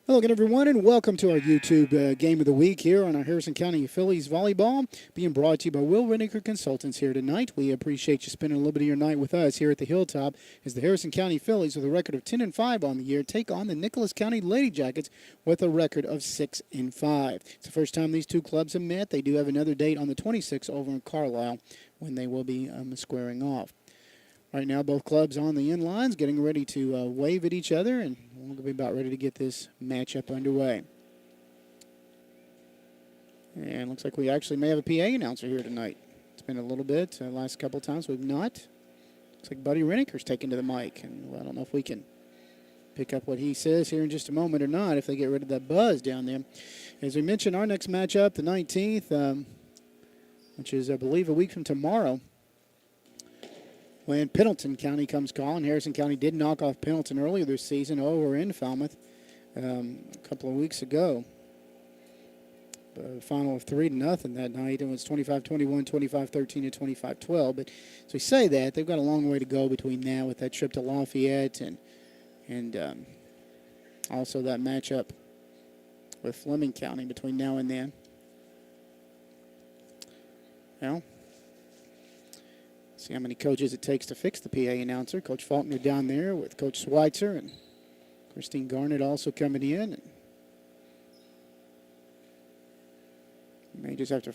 Hello again, everyone, and welcome to our YouTube Game of the Week here on our Harrison County Fillies Volleyball, being brought to you by Will Renniker Consultants here tonight. We appreciate you spending a little bit of your night with us here at the Hilltop as the Harrison County Fillies, with a record of 10-5 on the year, take on the Nicholas County Lady Jackets with a record of 6-5. It's the first time these two clubs have met. They do have another date on the 26th over in Carlisle when they will be squaring off. Right now, both clubs on the end lines, getting ready to wave at each other, and we'll be about ready to get this matchup underway. And looks like we actually may have a PA announcer here tonight. It's been a little bit. Last couple of times we've not. Looks like Buddy Rennicker's taken to the mic, and I don't know if we can pick up what he says here in just a moment or not, if they get rid of that buzz down there. As we mentioned, our next matchup, the 19th, which is, I believe, a week from tomorrow, when Pendleton County comes calling. Harrison County did knock off Pendleton earlier this season over in Falmouth a couple of weeks ago. A final of 3-0 that night. It was 25-21, 25-13, and 25-12. But as we say that, they've got a long way to go between now with that trip to Lafayette and also that matchup with Fleming County between now and then. Well, see how many coaches it takes to fix the PA announcer. Coach Faulkner down there with Coach Schweitzer and Christine Garnett also coming in. And may just have to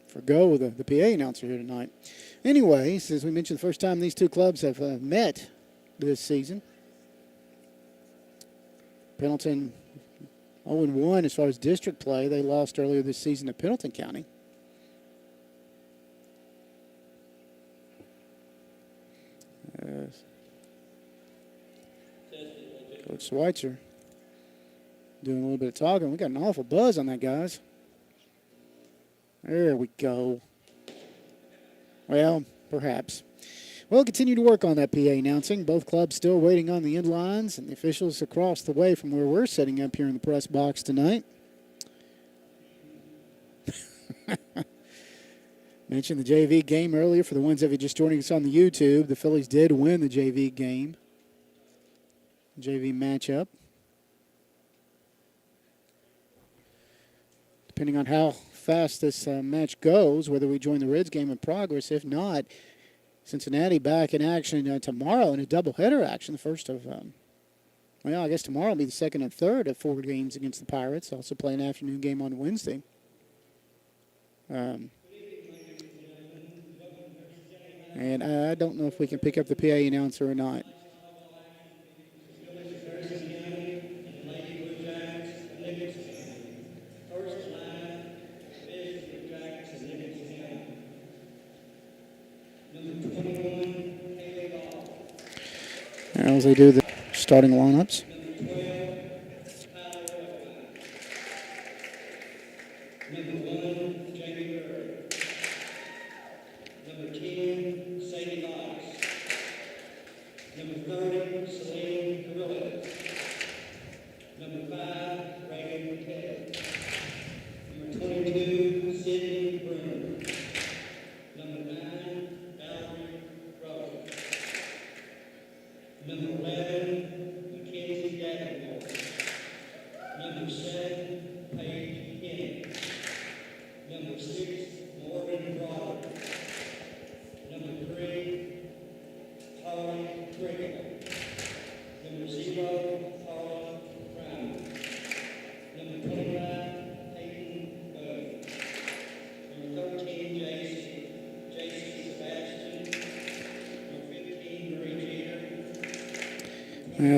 forgo the PA announcer here tonight. Anyways, as we mentioned, the first time these two clubs have met this season. Pendleton 0-1 as far as district play. They lost earlier this season to Pendleton County. Coach Schweitzer doing a little bit of talking. We got an awful buzz on that, guys. There we go. Well, perhaps. We'll continue to work on that PA announcing. Both clubs still waiting on the end lines, and the officials across the way from where we're sitting up here in the press box tonight. Mentioned the JV game earlier for the ones that are just joining us on the YouTube. The Phillies did win the JV game. JV matchup. Depending on how fast this match goes, whether we join the Reds game in progress. If not, Cincinnati back in action tomorrow in a doubleheader action. The first of, well, I guess tomorrow will be the second and third of 4 games against the Pirates. Also play an afternoon game on Wednesday. And I don't know if we can pick up the PA announcer or not. As they do the starting lineups.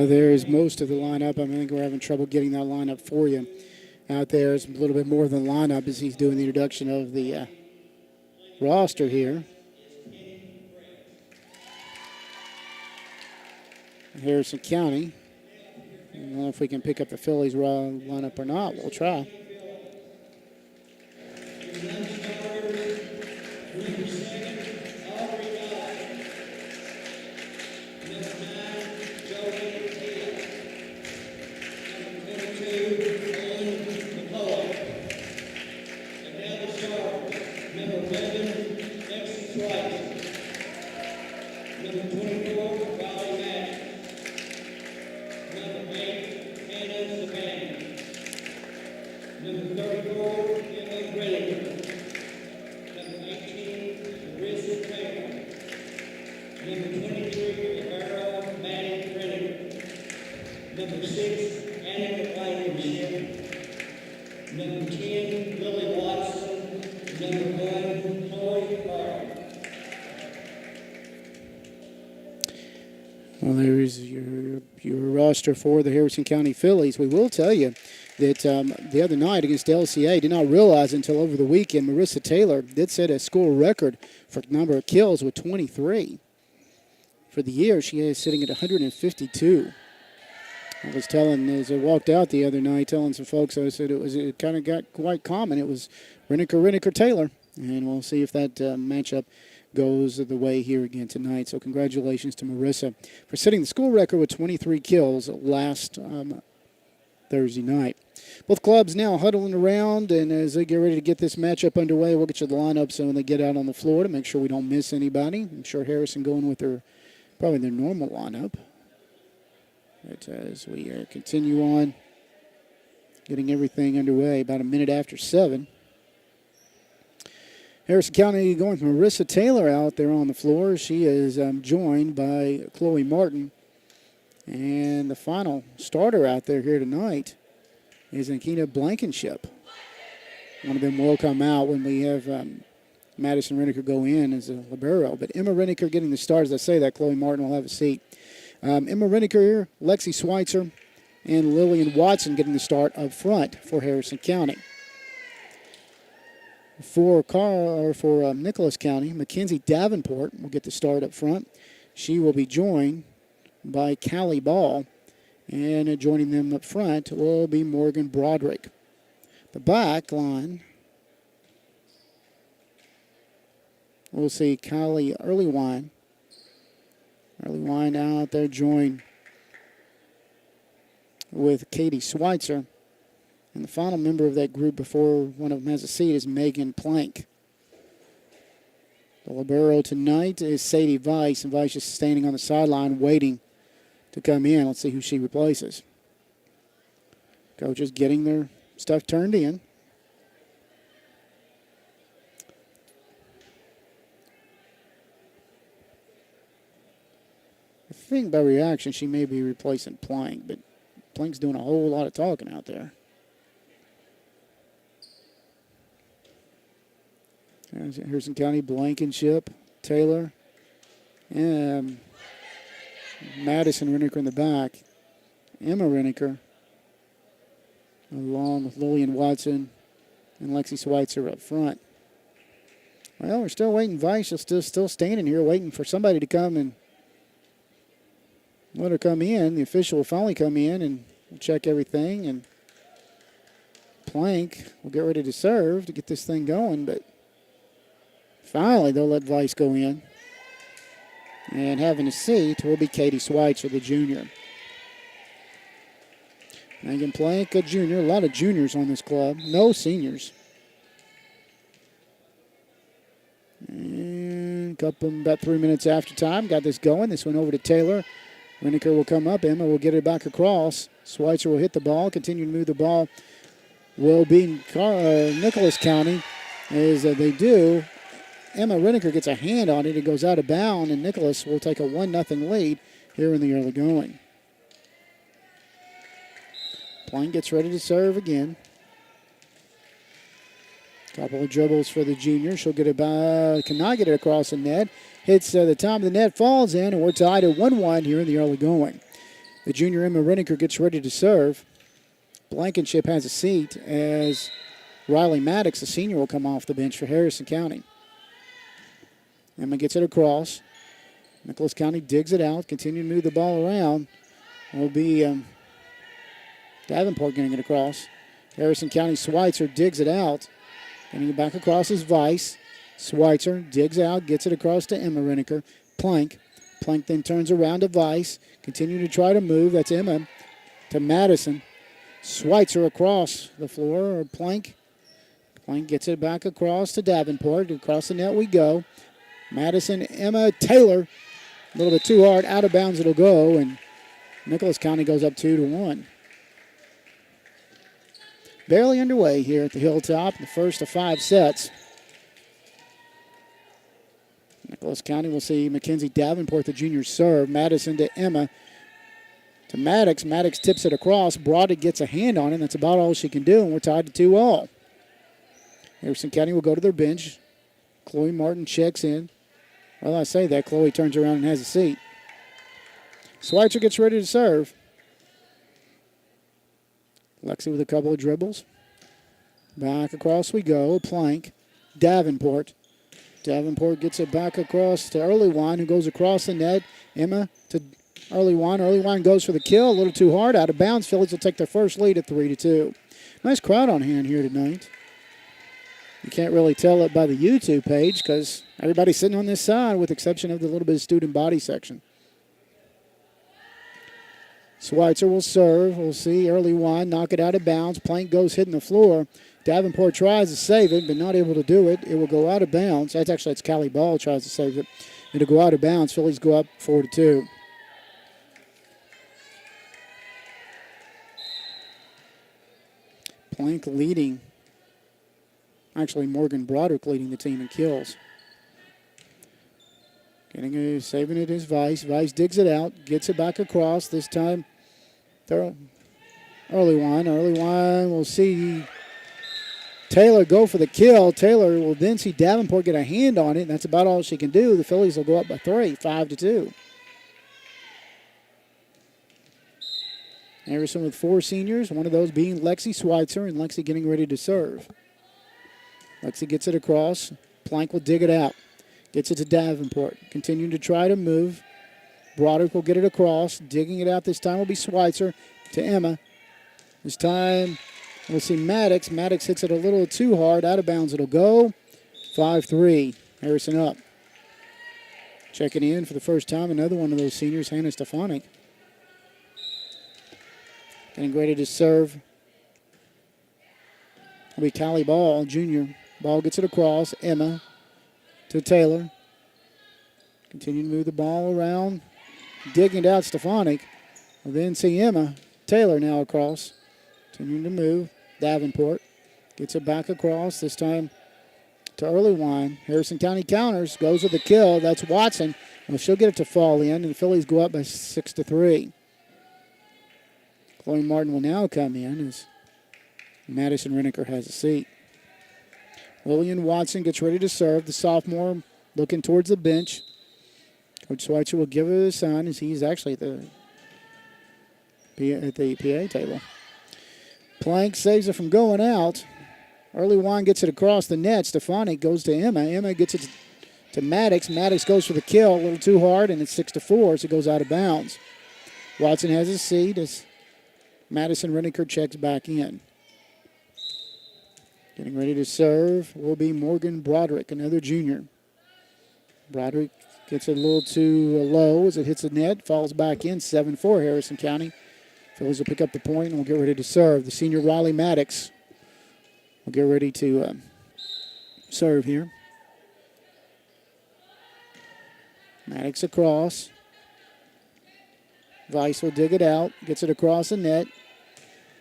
There's most of the lineup. I think we're having trouble getting that lineup for you out there. It's a little bit more than lineup as he's doing the introduction of the roster here. Harrison County. I don't know if we can pick up the Phillies lineup or not. We'll try. Number 24, Valley Match. Number 8, Hannah Savannah. roster for the Harrison County Fillies. We will tell you that the other night against LCA, did not realize until over the weekend, Marissa Taylor did set a school record for number of kills with 23. For the year, she is sitting at 152. I was telling, as I walked out the other night, telling some folks, I said it kind of got quite common. It was Reniker, Taylor. And we'll see if that matchup goes the way here again tonight. So congratulations to Marissa for setting the school record with 23 kills last Thursday night. Both clubs now huddling around, and as they get ready to get this matchup underway, we'll get you the lineup so when they get out on the floor to make sure we don't miss anybody. I'm sure Harrison going with probably their normal lineup. But as we continue on getting everything underway, about a minute after 7. Harrison County going with Marissa Taylor out there on the floor. She is joined by Chloe Martin. And the final starter out there here tonight is Ankina Blankenship. One of them will come out when we have Madison Reniker go in as a libero. But Emma Reniker getting the start. As I say that, Chloe Martin will have a seat. Emma Reniker, Lexi Schweitzer, and Lillian Watson getting the start up front for Harrison County. For Nicholas County, Mackenzie Davenport will get the start up front. She will be joined by Callie Ball, and joining them up front will be Morgan Broderick. The back line, we'll see Kylie Earlywine out there joined with Katie Schweitzer. And the final member of that group before one of them has a seat is Megan Plank. The libero tonight is Sadie Weiss, and Weiss is standing on the sideline waiting to come in. Let's see who she replaces. Coaches getting their stuff turned in. I think by reaction she may be replacing Plank, but Plank's doing a whole lot of talking out there. There's Harrison County, Blankenship, Taylor, and Madison Reniker in the back. Emma Reniker, along with Lillian Watson and Lexi Schweitzer up front. Well, we're still waiting. Weiss is still standing here waiting for somebody to come and let her come in. The official will finally come in and check everything. And Plank will get ready to serve to get this thing going, but finally, they'll let Weiss go in. And having a seat will be Katie Schweitzer, the junior. Megan Plank, a junior. A lot of juniors on this club. No seniors. And about 3 minutes after time. Got this going. This one over to Taylor. Reniker will come up. Emma will get it back across. Schweitzer will hit the ball. Continue to move the ball. Will be Nicholas County as they do. Emma Reniker gets a hand on it. It goes out of bounds, and Nicholas will take a 1-0 lead here in the early going. Plank gets ready to serve again. Couple of dribbles for the junior. She'll get it by, cannot get it across the net. Hits the top of the net, falls in, and we're tied at 1-1 here in the early going. The junior Emma Reniker gets ready to serve. Blankenship has a seat as Riley Maddox, the senior, will come off the bench for Harrison County. Emma gets it across. Nicholas County digs it out. Continue to move the ball around. Will be Davenport getting it across. Harrison County Schweitzer digs it out. Getting it back across is Weiss. Schweitzer digs out, gets it across to Emma Reniker. Plank. Plank then turns around to Weiss. Continue to try to move. That's Emma to Madison. Schweitzer across the floor. Plank. Plank gets it back across to Davenport. Across the net we go. Madison, Emma, Taylor. A little bit too hard. Out of bounds it'll go, and Nicholas County goes up 2-1. Barely underway here at the Hilltop, the first of 5 sets. Nicholas County will see Mackenzie Davenport, the junior, serve. Madison to Emma. To Maddox. Maddox tips it across. Broderick gets a hand on it. That's about all she can do, and we're tied to 2-2. Harrison County will go to their bench. Chloe Martin checks in. Well, I say that. Chloe turns around and has a seat. Schweitzer gets ready to serve. Lexi with a couple of dribbles. Back across we go. Plank. Davenport. Davenport gets it back across to Early Wine, who goes across the net. Emma to Early Wine. Early Wine goes for the kill. A little too hard. Out of bounds. Phillies will take their first lead at 3-2. Nice crowd on hand here tonight. You can't really tell it by the YouTube page because everybody's sitting on this side with the exception of the little bit of student body section. Schweitzer will serve. We'll see. Early Wine knock it out of bounds. Plank goes hitting the floor. Davenport tries to save it, but not able to do it. It will go out of bounds. It's Callie Ball tries to save it. It'll go out of bounds. Phillies go up 4-2. Plank leading. Actually, Morgan Broderick leading the team in kills. Saving it is Weiss. Weiss digs it out, gets it back across. This time, Early Wine. Early Wine will see Taylor go for the kill. Taylor will then see Davenport get a hand on it, and that's about all she can do. The Phillies will go up by 3, 5-2. Harrison with 4 seniors, one of those being Lexi Schweitzer, and Lexi getting ready to serve. Lexi gets it across. Plank will dig it out. Gets it to Davenport. Continuing to try to move. Broderick will get it across. Digging it out this time will be Schweitzer to Emma. This time we'll see Maddox. Maddox hits it a little too hard. Out of bounds it'll go. 5-3. Harrison up. Checking in for the first time. Another one of those seniors, Hannah Stefanik. Getting ready to serve will be Callie Ball, junior. Ball gets it across. Emma to Taylor. Continue to move the ball around. Digging it out, Stefanik. We'll then see Emma. Taylor now across. Continuing to move. Davenport gets it back across. This time to Early Wine. Harrison County counters. Goes with the kill. That's Watson. Well, she'll get it to fall in, and the Phillies go up by 6-3. Chloe Martin will now come in as Madison Renneker has a seat. Lillian Watson gets ready to serve. The sophomore looking towards the bench. Coach Schweitzer will give her the sign as he's actually at the PA table. Plank saves it from going out. Early Wine gets it across the net. Stefanik goes to Emma. Emma gets it to Maddox. Maddox goes for the kill. A little too hard, and it's 6-4, so it goes out of bounds. Watson has his seat as Madison Renneker checks back in. Getting ready to serve will be Morgan Broderick, another junior. Broderick gets it a little too low as it hits the net, falls back in, 7-4 Harrison County. Phillies will pick up the point and will get ready to serve. The senior Riley Maddox will get ready to serve here. Maddox across. Weiss will dig it out, gets it across the net.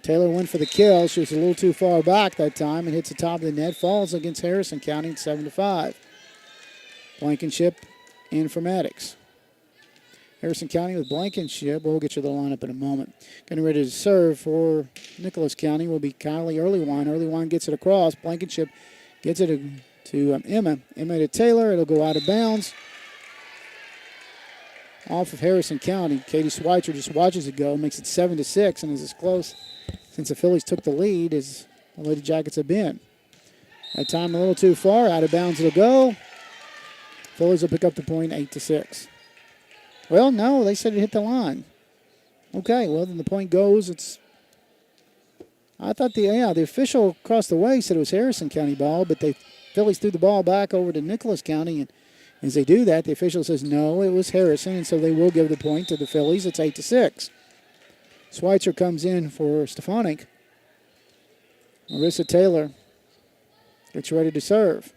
Taylor went for the kill. She was a little too far back that time and hits the top of the net. Falls against Harrison County at 7-5. Blankenship in for Maddox. Harrison County with Blankenship. We'll get you the lineup in a moment. Getting ready to serve for Nicholas County will be Kylie Early Wine. Early Wine gets it across. Blankenship gets it to Emma. Emma to Taylor. It'll go out of bounds. Off of Harrison County. Katie Schweitzer just watches it go. Makes it 7-6 and is as close since the Phillies took the lead as the Lady Jackets have been. That time a little too far. Out of bounds it'll go. Phillies will pick up the point 8-6. Well, no, they said it hit the line. Okay, well, then the point goes. I thought the official across the way said it was Harrison County ball, but the Phillies threw the ball back over to Nicholas County, and as they do that, the official says no, it was Harrison, and so they will give the point to the Phillies. It's 8-6. Schweitzer comes in for Stefanik. Marissa Taylor gets ready to serve.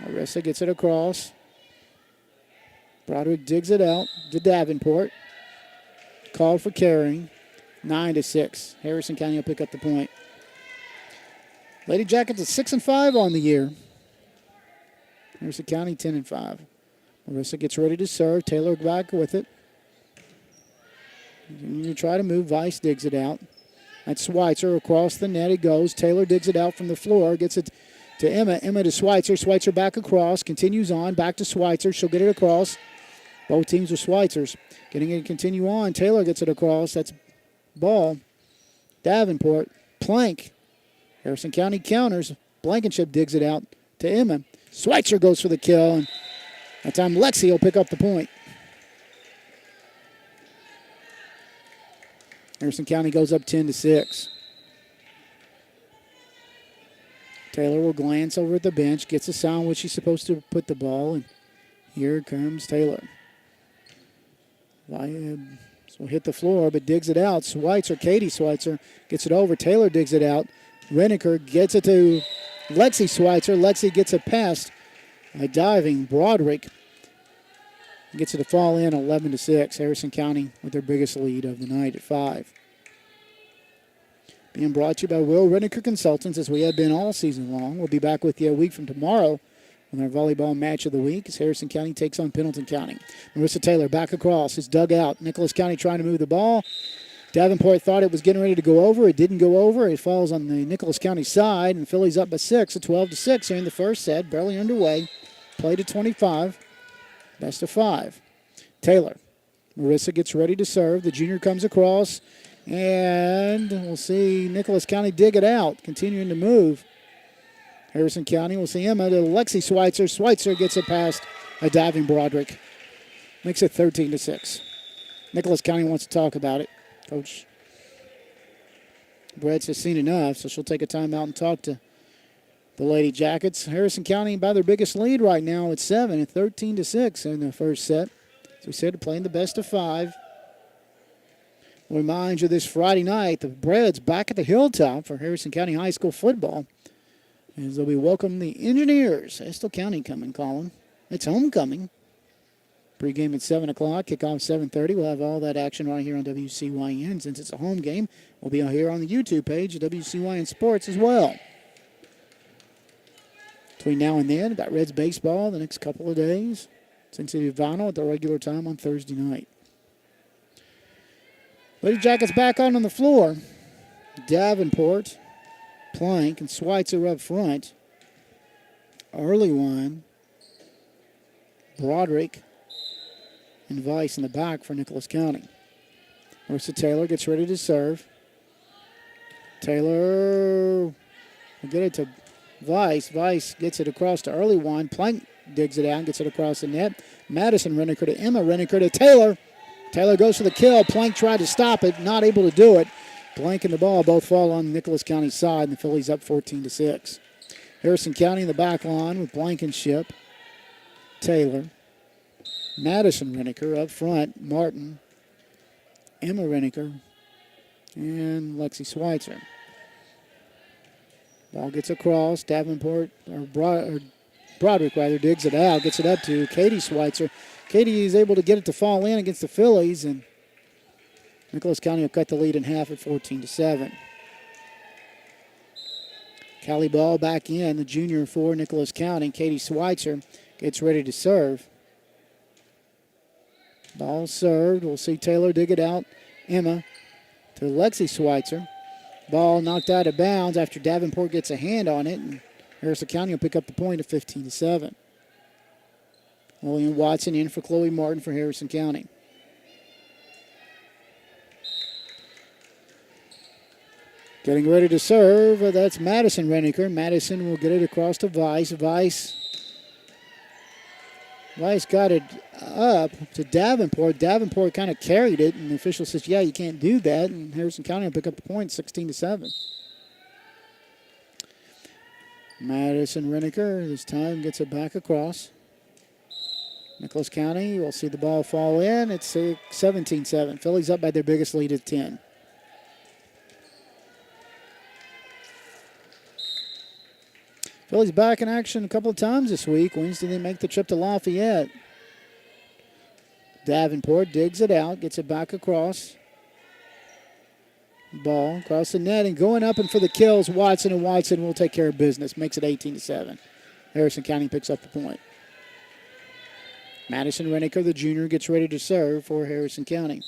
Marissa gets it across. Broderick digs it out to Davenport. Called for carrying. 9-6. Harrison County will pick up the point. Lady Jackets at 6-5 on the year. Harrison County 10-5. Marissa gets ready to serve. Taylor back with it. You try to move. Weiss digs it out. That's Schweitzer across the net. It goes. Taylor digs it out from the floor. Gets it to Emma. Emma to Schweitzer. Schweitzer back across. Continues on. Back to Schweitzer. She'll get it across. Both teams are Schweitzers. Getting it to continue on. Taylor gets it across. That's ball. Davenport, plank. Harrison County counters. Blankenship digs it out to Emma. Schweitzer goes for the kill, and that time Lexi will pick up the point. Harrison County goes up 10-6. Taylor will glance over at the bench, gets a sound where she's supposed to put the ball, and here comes Taylor. So hit the floor, but digs it out. Schweitzer, Katie Schweitzer, gets it over. Taylor digs it out. Reniker gets it to Lexi Schweitzer. Lexi gets it past a diving Broderick. Gets it to fall in 11-6. Harrison County with their biggest lead of the night at 5. Being brought to you by Will Reniker Consultants, as we have been all season long. We'll be back with you a week from tomorrow with our volleyball match of the week as Harrison County takes on Pendleton County. Marissa Taylor back across. It's dug out. Nicholas County trying to move the ball. Davenport thought it was getting ready to go over. It didn't go over. It falls on the Nicholas County side, and Phillies up by 6 at 12-6 here in the first set. Barely underway. Play to 25. Best of 5. Taylor. Marissa gets ready to serve. The junior comes across, and we'll see Nicholas County dig it out, continuing to move. Harrison County will see Emma to Lexi Schweitzer. Schweitzer gets it past a diving Broderick. Makes it 13-6. Nicholas County wants to talk about it. Coach Brett's has seen enough, so she'll take a timeout and talk to the Lady Jackets. Harrison County by their biggest lead right now at 7 at 13-6 in the first set. As we said, playing the best of 5. We'll remind you this Friday night, the Breads back at the Hilltop for Harrison County High School football. As they'll be welcoming the Engineers. Estill County coming, Colin. It's homecoming. Pre-game at 7 o'clock, kickoff 7:30. We'll have all that action right here on WCYN. Since it's a home game, we'll be out here on the YouTube page at WCYN Sports as well. Between now and then, got Reds baseball the next couple of days. Cincinnati Vinyl at the regular time on Thursday night. Lady Jackets back on the floor. Davenport, Plank, and Schweitzer up front. Early one. Broderick and Weiss in the back for Nicholas County. Marissa Taylor gets ready to serve. Taylor will get it to Weiss. Weiss gets it across to early one. Plank digs it out and gets it across the net. Madison Reniker to Emma. Reniker to Taylor. Taylor goes for the kill. Plank tried to stop it, not able to do it. Plank and the ball both fall on Nicholas County's side, and the Phillies up 14-6. Harrison County in the back line with Blankenship, Taylor, Madison Reniker up front, Martin, Emma Reniker, and Lexi Schweitzer. Ball gets across. Davenport, Broderick digs it out, gets it up to Katie Schweitzer. Katie is able to get it to fall in against the Phillies, and Nicholas County will cut the lead in half at 14-7. Callie Ball back in, the junior for Nicholas County. Katie Schweitzer gets ready to serve. Ball served. We'll see Taylor dig it out. Emma to Lexi Schweitzer. Ball knocked out of bounds after Davenport gets a hand on it, and Harrison County will pick up the point at 15-7. William Watson in for Chloe Martin for Harrison County. Getting ready to serve, that's Madison Reniker. Madison will get it across to Weiss. Weiss got it up to Davenport. Davenport kind of carried it, and the official says, yeah, you can't do that, and Harrison County will pick up the point 16-7. Madison Reniker this time gets it back across. Nicholas County will see the ball fall in. It's 17-7. Phillies up by their biggest lead at 10. Phillies back in action a couple of times this week. Wednesday they make the trip to Lafayette. Davenport digs it out, gets it back across. Ball across the net and going up and for the kills, Watson, and Watson will take care of business. Makes it 18-7. Harrison County picks up the point. Madison Reniker, the junior, gets ready to serve for Harrison County.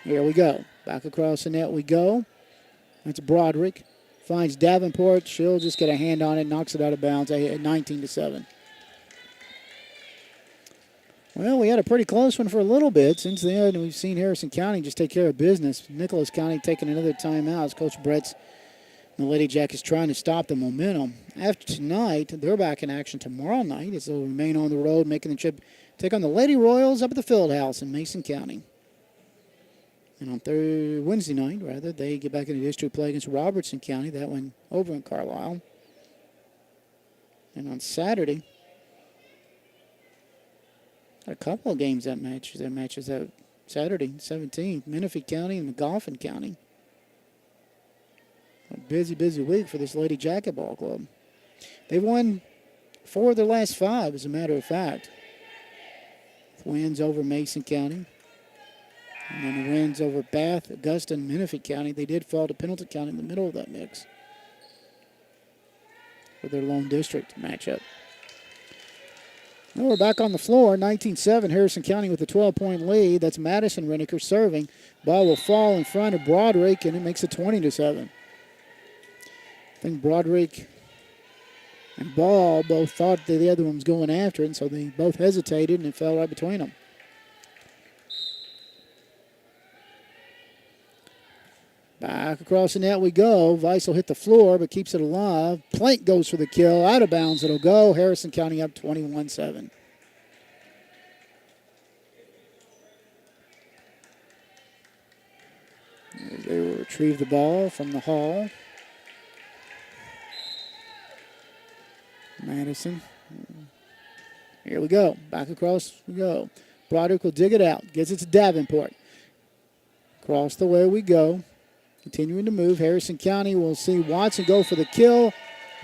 Here we go. Back across the net we go. That's Broderick. Finds Davenport. She'll just get a hand on it, knocks it out of bounds at 19-7. Well, we had a pretty close one for a little bit. Since then, we've seen Harrison County just take care of business. Nicholas County taking another timeout as Coach Brett's the Lady Jackets trying to stop the momentum. After tonight, they're back in action tomorrow night as they'll remain on the road, making the trip, take on the Lady Royals up at the Field House in Mason County. And on Wednesday night, they get back into district play against Robertson County. That one over in Carlisle. And on Saturday, a couple of games that matches that Saturday, 17th, Menifee County and McGoffin County. A busy, busy week for this Lady Jacket Ball Club. They've won 4 of their last 5, as a matter of fact. With wins over Mason County. And then the wins over Bath, Augusta, and Menifee County. They did fall to Pendleton County in the middle of that mix for their lone district matchup. Well, we're back on the floor. 19-7, Harrison County with a 12-point lead. That's Madison Reniker serving. Ball will fall in front of Broderick, and it makes it 20-7. I think Broderick and Ball both thought that the other one was going after it, and so they both hesitated, and it fell right between them. Back across the net we go. Weiss will hit the floor, but keeps it alive. Plank goes for the kill. Out of bounds it'll go. Harrison County up 21-7. They will retrieve the ball from the Hall. Madison. Here we go. Back across we go. Broderick will dig it out. Gets it to Davenport. Across the way we go. Continuing to move. Harrison County will see Watson go for the kill.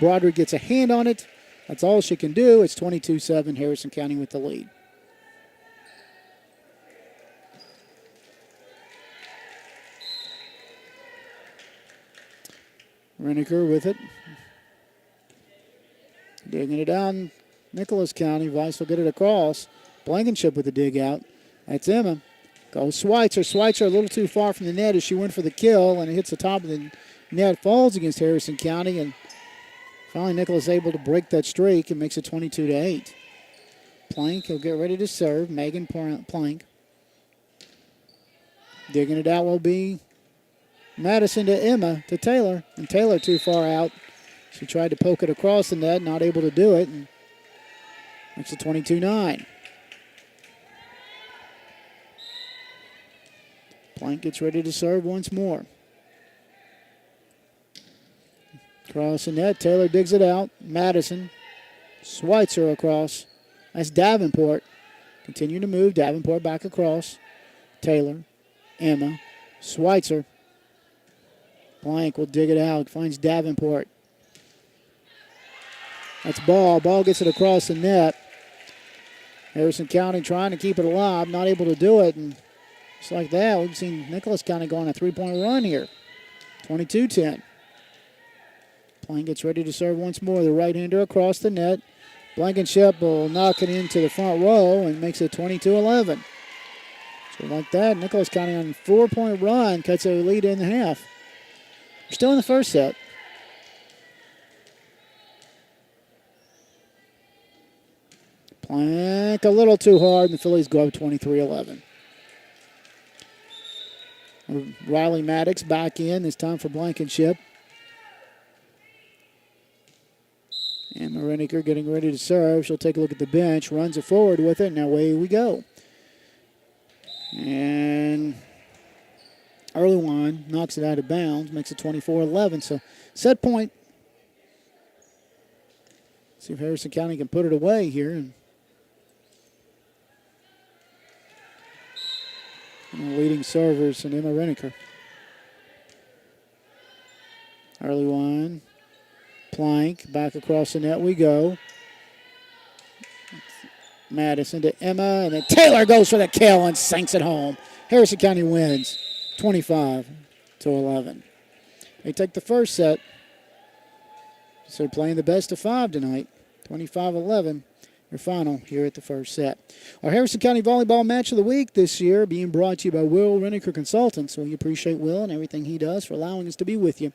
Broderick gets a hand on it. That's all she can do. It's 22-7. Harrison County with the lead. Reniker with it. Digging it down. Nicholas County. Weiss will get it across. Blankenship with the dig out. That's Emma. Goes Schweitzer. Schweitzer a little too far from the net as she went for the kill, and it hits the top of the net. Falls against Harrison County, and finally Nicholas able to break that streak and makes it 22-8. Plank will get ready to serve. Megan Plank. Digging it out will be Madison to Emma to Taylor, and Taylor too far out. She tried to poke it across the net, not able to do it, and makes it 22-9. Plank gets ready to serve once more. Across the net, Taylor digs it out. Madison, Schweitzer across. That's Davenport. Continue to move. Davenport back across. Taylor, Emma, Schweitzer. Plank will dig it out. Finds Davenport. That's Ball. Ball gets it across the net. Harrison County trying to keep it alive, not able to do it. And just like that, we've seen Nicholas County go on a 3-point run here. 22-10. Plank gets ready to serve once more. The right-hander across the net. Blankenship will knock it into the front row and makes it 22-11. So like that, Nicholas County on a 4-point run cuts a lead in the half. We're still in the first set. Plank a little too hard, and the Phillies go up 23-11. Riley Maddox back in. This time for Blankenship. And Mariniker getting ready to serve. She'll take a look at the bench. Runs it forward with it. Now away we go. And early one knocks it out of bounds. Makes it 24-11. So set point. See if Harrison County can put it away here. And the leading servers and Emma Reniker. Early one. Plank. Back across the net we go. Madison to Emma. And then Taylor goes for the kill and sinks it home. Harrison County wins 25-11. They take the first set. So they're playing the best of 5 tonight. 25-11. Your final here at the first set. Our Harrison County Volleyball Match of the Week this year being brought to you by Will Reniker Consultants. So we appreciate Will and everything he does for allowing us to be with you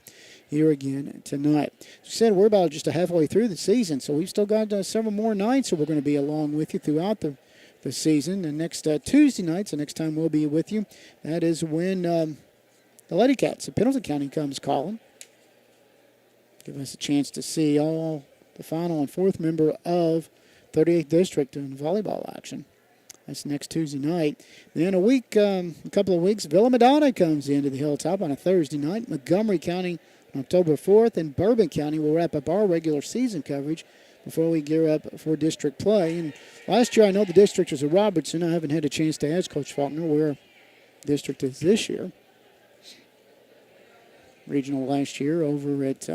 here again tonight. As I said, we're about just halfway through the season, so we've still got several more nights that we're going to be along with you throughout the this season. And next Tuesday nights, the next time we'll be with you, that is when the Lady Cats of Pendleton County comes calling. Give us a chance to see all the final and fourth member of 38th District in volleyball action. That's next Tuesday night. Then a couple of weeks, Villa Madonna comes into the Hilltop on a Thursday night. Montgomery County on October 4th, and Bourbon County will wrap up our regular season coverage before we gear up for district play. And last year, I know the district was at Robertson. I haven't had a chance to ask Coach Faulkner where district is this year. Regional last year over at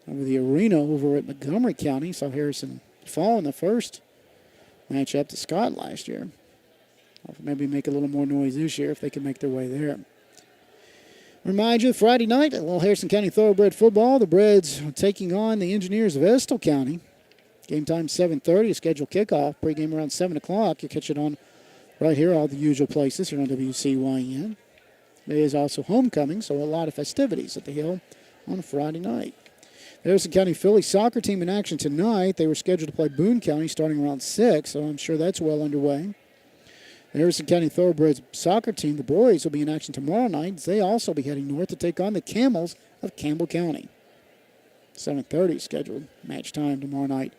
over the arena over at Montgomery County. Saw Harrison fall in the first matchup to Scott last year. Or maybe make a little more noise this year if they can make their way there. Remind you, Friday night, a little Harrison County Thoroughbred football. The Breds are taking on the Engineers of Estill County. Game time 7:30, a scheduled kickoff. Pregame around 7 o'clock. You catch it on right here, all the usual places here on WCYN. There is also homecoming, so a lot of festivities at the Hill on a Friday night. The Harrison County Fillies soccer team in action tonight. They were scheduled to play Boone County starting around 6, so I'm sure that's well underway. The Harrison County Thoroughbreds soccer team, the boys, will be in action tomorrow night. They also will be heading north to take on the Camels of Campbell County. 7:30 scheduled match time tomorrow night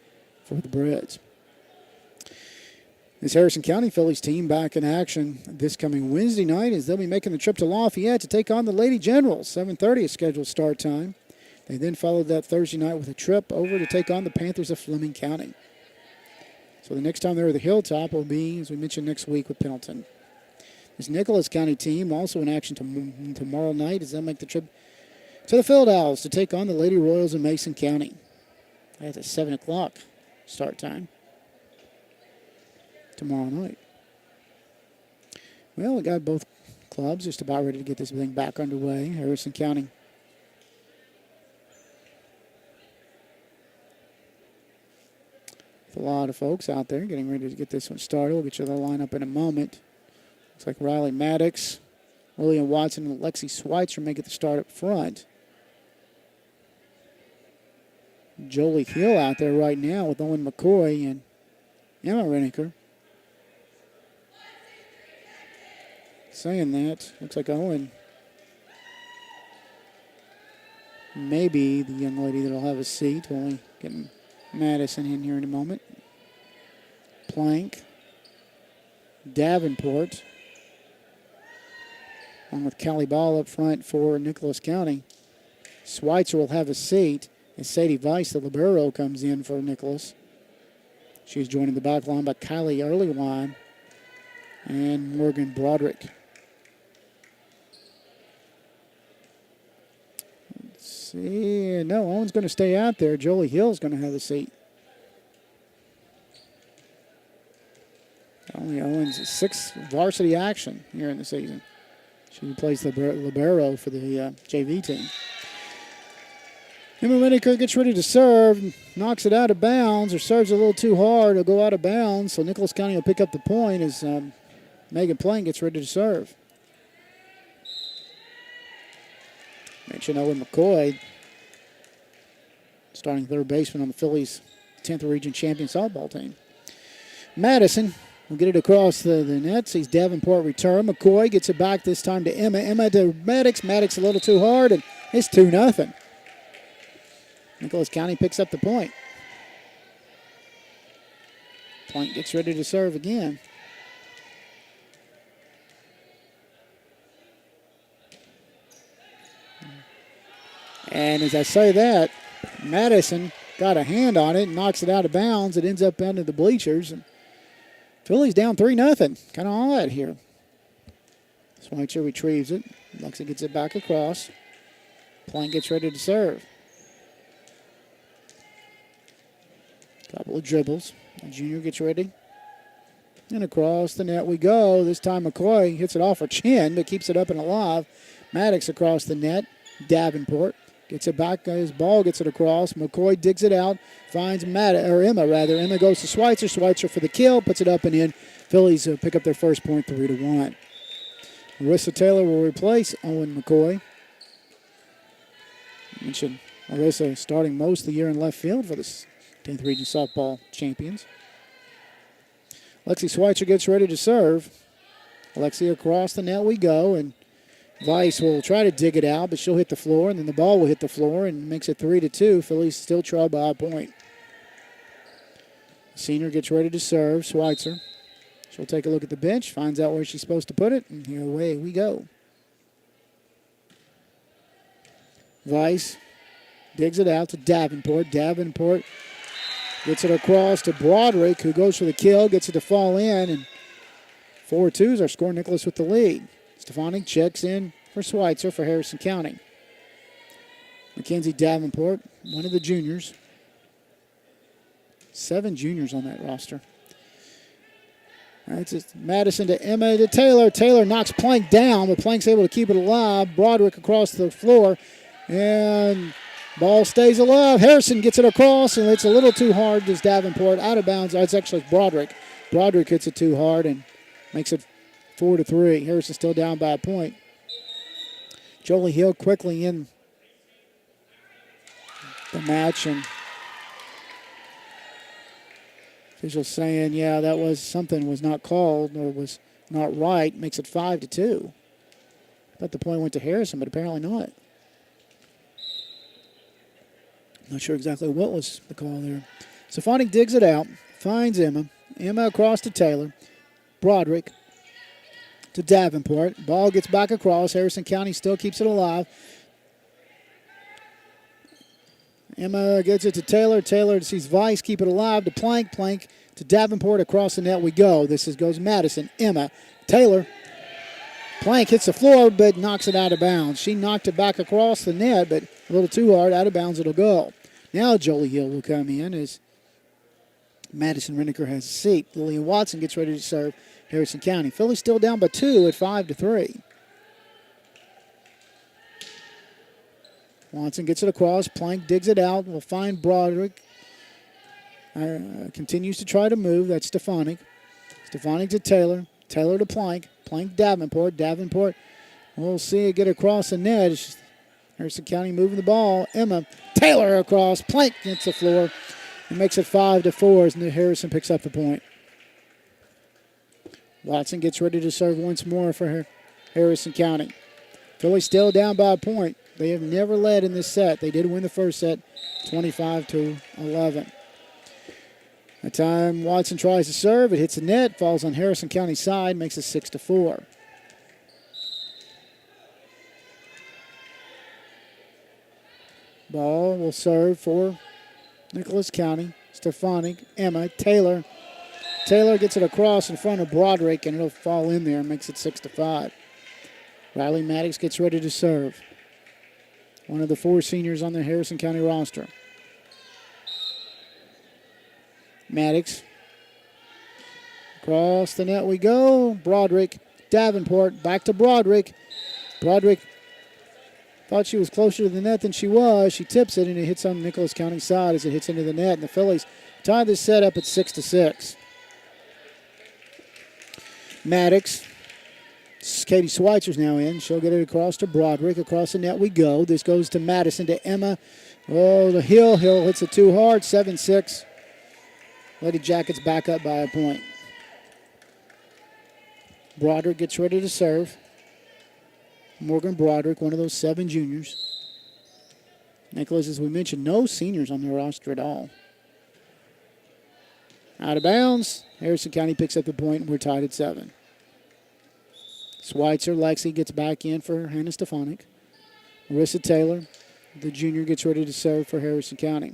for the Breds. This Harrison County Phillies team back in action this coming Wednesday night as they'll be making the trip to Lafayette to take on the Lady Generals. 7:30 is scheduled start time. They then followed that Thursday night with a trip over to take on the Panthers of Fleming County. So the next time they're at the Hilltop will be, as we mentioned, next week with Pendleton. This Nicholas County team also in action tomorrow night as they'll make the trip to the Field Owls to take on the Lady Royals in Mason County. That's at 7 o'clock start time tomorrow night. Well, we got both clubs just about ready to get this thing back underway. Harrison County a lot of folks out there getting ready to get this one started. We'll get you the lineup in a moment. Looks like Riley Maddox, William Watson, and Lexi Schweitzer make it the start up front. Jolie Hill out there right now with Owen McCoy and Emma Reniker. Saying that, looks like Owen may be the young lady that'll have a seat. Only getting Madison in here in a moment. Plank. Davenport. Along with Callie Ball up front for Nicholas County. Schweitzer will have a seat as Sadie Weiss, the libero, comes in for Nicholas. She's joined in the back line by Kylie Earlywine and Morgan Broderick. Let's see. No, Owen's going to stay out there. Jolie Hill's going to have a seat. Only Owen's sixth varsity action here in the season. She plays the libero for the JV team. Emma Reniker gets ready to serve, knocks it out of bounds, or serves a little too hard. It'll go out of bounds, so Nicholas County will pick up the point as Megan Plank gets ready to serve. Mention Owen McCoy, starting third baseman on the Phillies' 10th Region Champion softball team. Madison will get it across the net. Sees Davenport return. McCoy gets it back this time to Emma. Emma to Maddox. Maddox a little too hard, and it's 2-0. Nicholas County picks up the point. Point gets ready to serve again. And as I say that, Madison got a hand on it and knocks it out of bounds. It ends up under the bleachers. And Phillies down 3-0. Kind of odd here. Schweitzer retrieves it. Lexi gets it back across. Plank gets ready to serve. Couple of dribbles. The junior gets ready. And across the net we go. This time McCoy hits it off her chin, but keeps it up and alive. Maddox across the net. Davenport gets it back. His ball gets it across. McCoy digs it out. Finds Emma. Emma goes to Schweitzer. Schweitzer for the kill. Puts it up and in. Phillies pick up their first point 3-1. Marissa Taylor will replace Owen McCoy. I mentioned Marissa starting most of the year in left field for the 10th Region Softball Champions. Lexi Schweitzer gets ready to serve. Lexi across the net we go, and Weiss will try to dig it out, but she'll hit the floor, and then the ball will hit the floor and makes it 3-2. Phillies still trail by a point. Senior gets ready to serve. Schweitzer. She'll take a look at the bench, finds out where she's supposed to put it, and here away we go. Weiss digs it out to Davenport. Davenport gets it across to Broderick, who goes for the kill, gets it to fall in, and 4-2s our score. Nicholas with the lead. Stefanik checks in for Schweitzer for Harrison County. Mackenzie Davenport, one of the juniors. 7 juniors on that roster. That's it. Madison to Emma to Taylor. Taylor knocks Plank down, but Plank's able to keep it alive. Broderick across the floor, and ball stays alive. Harrison gets it across, and it's a little too hard. Does Davenport out of bounds? It's actually Broderick. Broderick hits it too hard and makes it 4-3. Harrison still down by a point. Jolie Hill quickly in the match, and officials saying, yeah, that was something was not called or was not right. Makes it 5-2. I thought the point went to Harrison, but apparently not. Not sure exactly what was the call there. Stefanik digs it out, finds Emma. Emma across to Taylor. Broderick to Davenport. Ball gets back across. Harrison County still keeps it alive. Emma gets it to Taylor. Taylor sees Weiss keep it alive to Plank. Plank to Davenport. Across the net we go. Goes Madison. Emma. Taylor. Plank hits the floor but knocks it out of bounds. She knocked it back across the net, but a little too hard. Out of bounds it'll go. Now Jolie Hill will come in as Madison Renneker has a seat. Lillian Watson gets ready to serve Harrison County. Phillies still down by 2 at 5-3. Watson gets it across. Plank digs it out. Will find Broderick. Continues to try to move. That's Stefanik. Stefanik to Taylor. Taylor to Plank. Plank Davenport. Davenport. We'll see it get across the net. Harrison County moving the ball. Emma. Taylor across. Plank hits the floor. It makes it 5-4 as Harrison picks up the point. Watson gets ready to serve once more for Harrison County. Phillies still down by a point. They have never led in this set. They did win the first set, 25-11. That time Watson tries to serve. It hits the net, falls on Harrison County's side, makes it 6-4. Ball will serve for Nicholas County. Stefanik, Emma, Taylor. Taylor gets it across in front of Broderick, and it'll fall in there and makes it 6-5. Riley Maddox gets ready to serve. One of the 4 seniors on the Harrison County roster. Maddox. Across the net we go. Broderick, Davenport, back to Broderick. Broderick thought she was closer to the net than she was. She tips it, and it hits on Nicholas County side as it hits into the net. And the Phillies tie this set up at 6-6. Maddox. Katie Schweitzer's now in. She'll get it across to Broderick. Across the net we go. This goes to Madison, to Emma. Oh, the Hill. Hill hits it too hard. 7-6. Lady Jackets back up by a point. Broderick gets ready to serve. Morgan Broderick, one of those 7 juniors. Nicholas, as we mentioned, no seniors on the roster at all. Out of bounds. Harrison County picks up the point, and we're tied at 7. Schweitzer, Lexi gets back in for Hannah Stefanik. Marissa Taylor, the junior, gets ready to serve for Harrison County.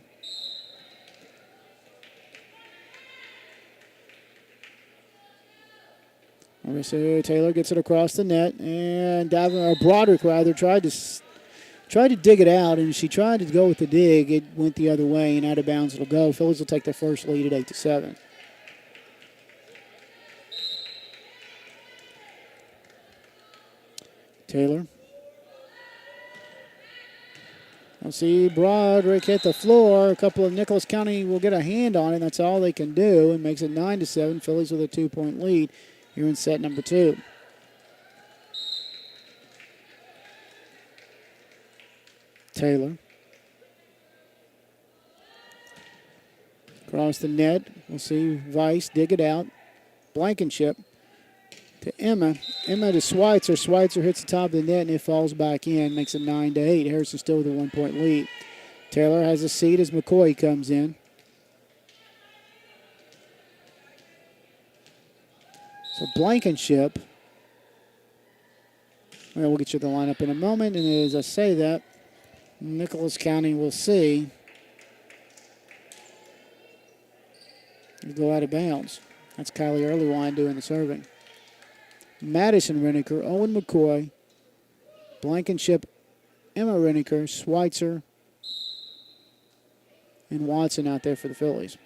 Marissa Taylor gets it across the net, and Broderick tried to dig it out, and she tried to go with the dig. It went the other way, and out of bounds it'll go. Phillies will take their first lead at 8-7. Taylor. I'll see Broderick hit the floor. A couple of Nicholas County will get a hand on it. That's all they can do, and makes it 9-7. Phillies with a 2-point lead here in set number 2. Taylor. Across the net. We'll see Weiss dig it out. Blankenship to Emma. Emma to Schweitzer. Schweitzer hits the top of the net and it falls back in. Makes it 9-8. Harrison still with a 1-point lead. Taylor has a seat as McCoy comes in. So Blankenship. Well, we'll get you the lineup in a moment. And as I say that, Nicholas County will see. He'll go out of bounds. That's Kylie Earlywine doing the serving. Madison Reniker, Owen McCoy, Blankenship, Emma Reniker, Schweitzer, and Watson out there for the Phillies.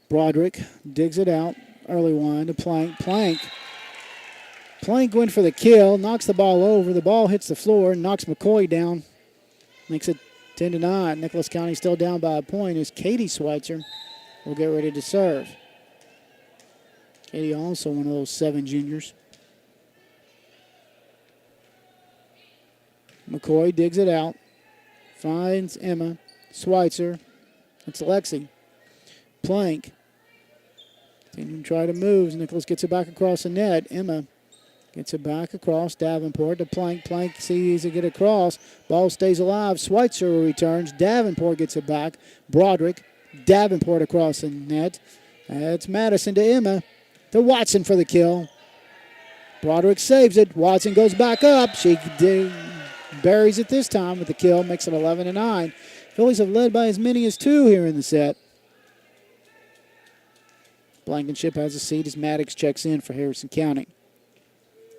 Broderick digs it out. Earlywine to Plank. Plank went for the kill, knocks the ball over. The ball hits the floor and knocks McCoy down. Makes it 10-9. Nicholas County still down by a point as Katie Schweitzer will get ready to serve. Katie also one of those 7 juniors. McCoy digs it out. Finds Emma. Schweitzer. It's Lexi. Plank. Continuing to try to move. Nicholas gets it back across the net. Emma gets it back across. Davenport to Plank. Plank sees it get across. Ball stays alive. Schweitzer returns. Davenport gets it back. Broderick. Davenport across the net. It's Madison to Emma. To Watson for the kill. Broderick saves it. Watson goes back up. She buries it this time with the kill. Makes it 11-9. Phillies have led by as many as 2 here in the set. Blankenship has a seat as Maddox checks in for Harrison County.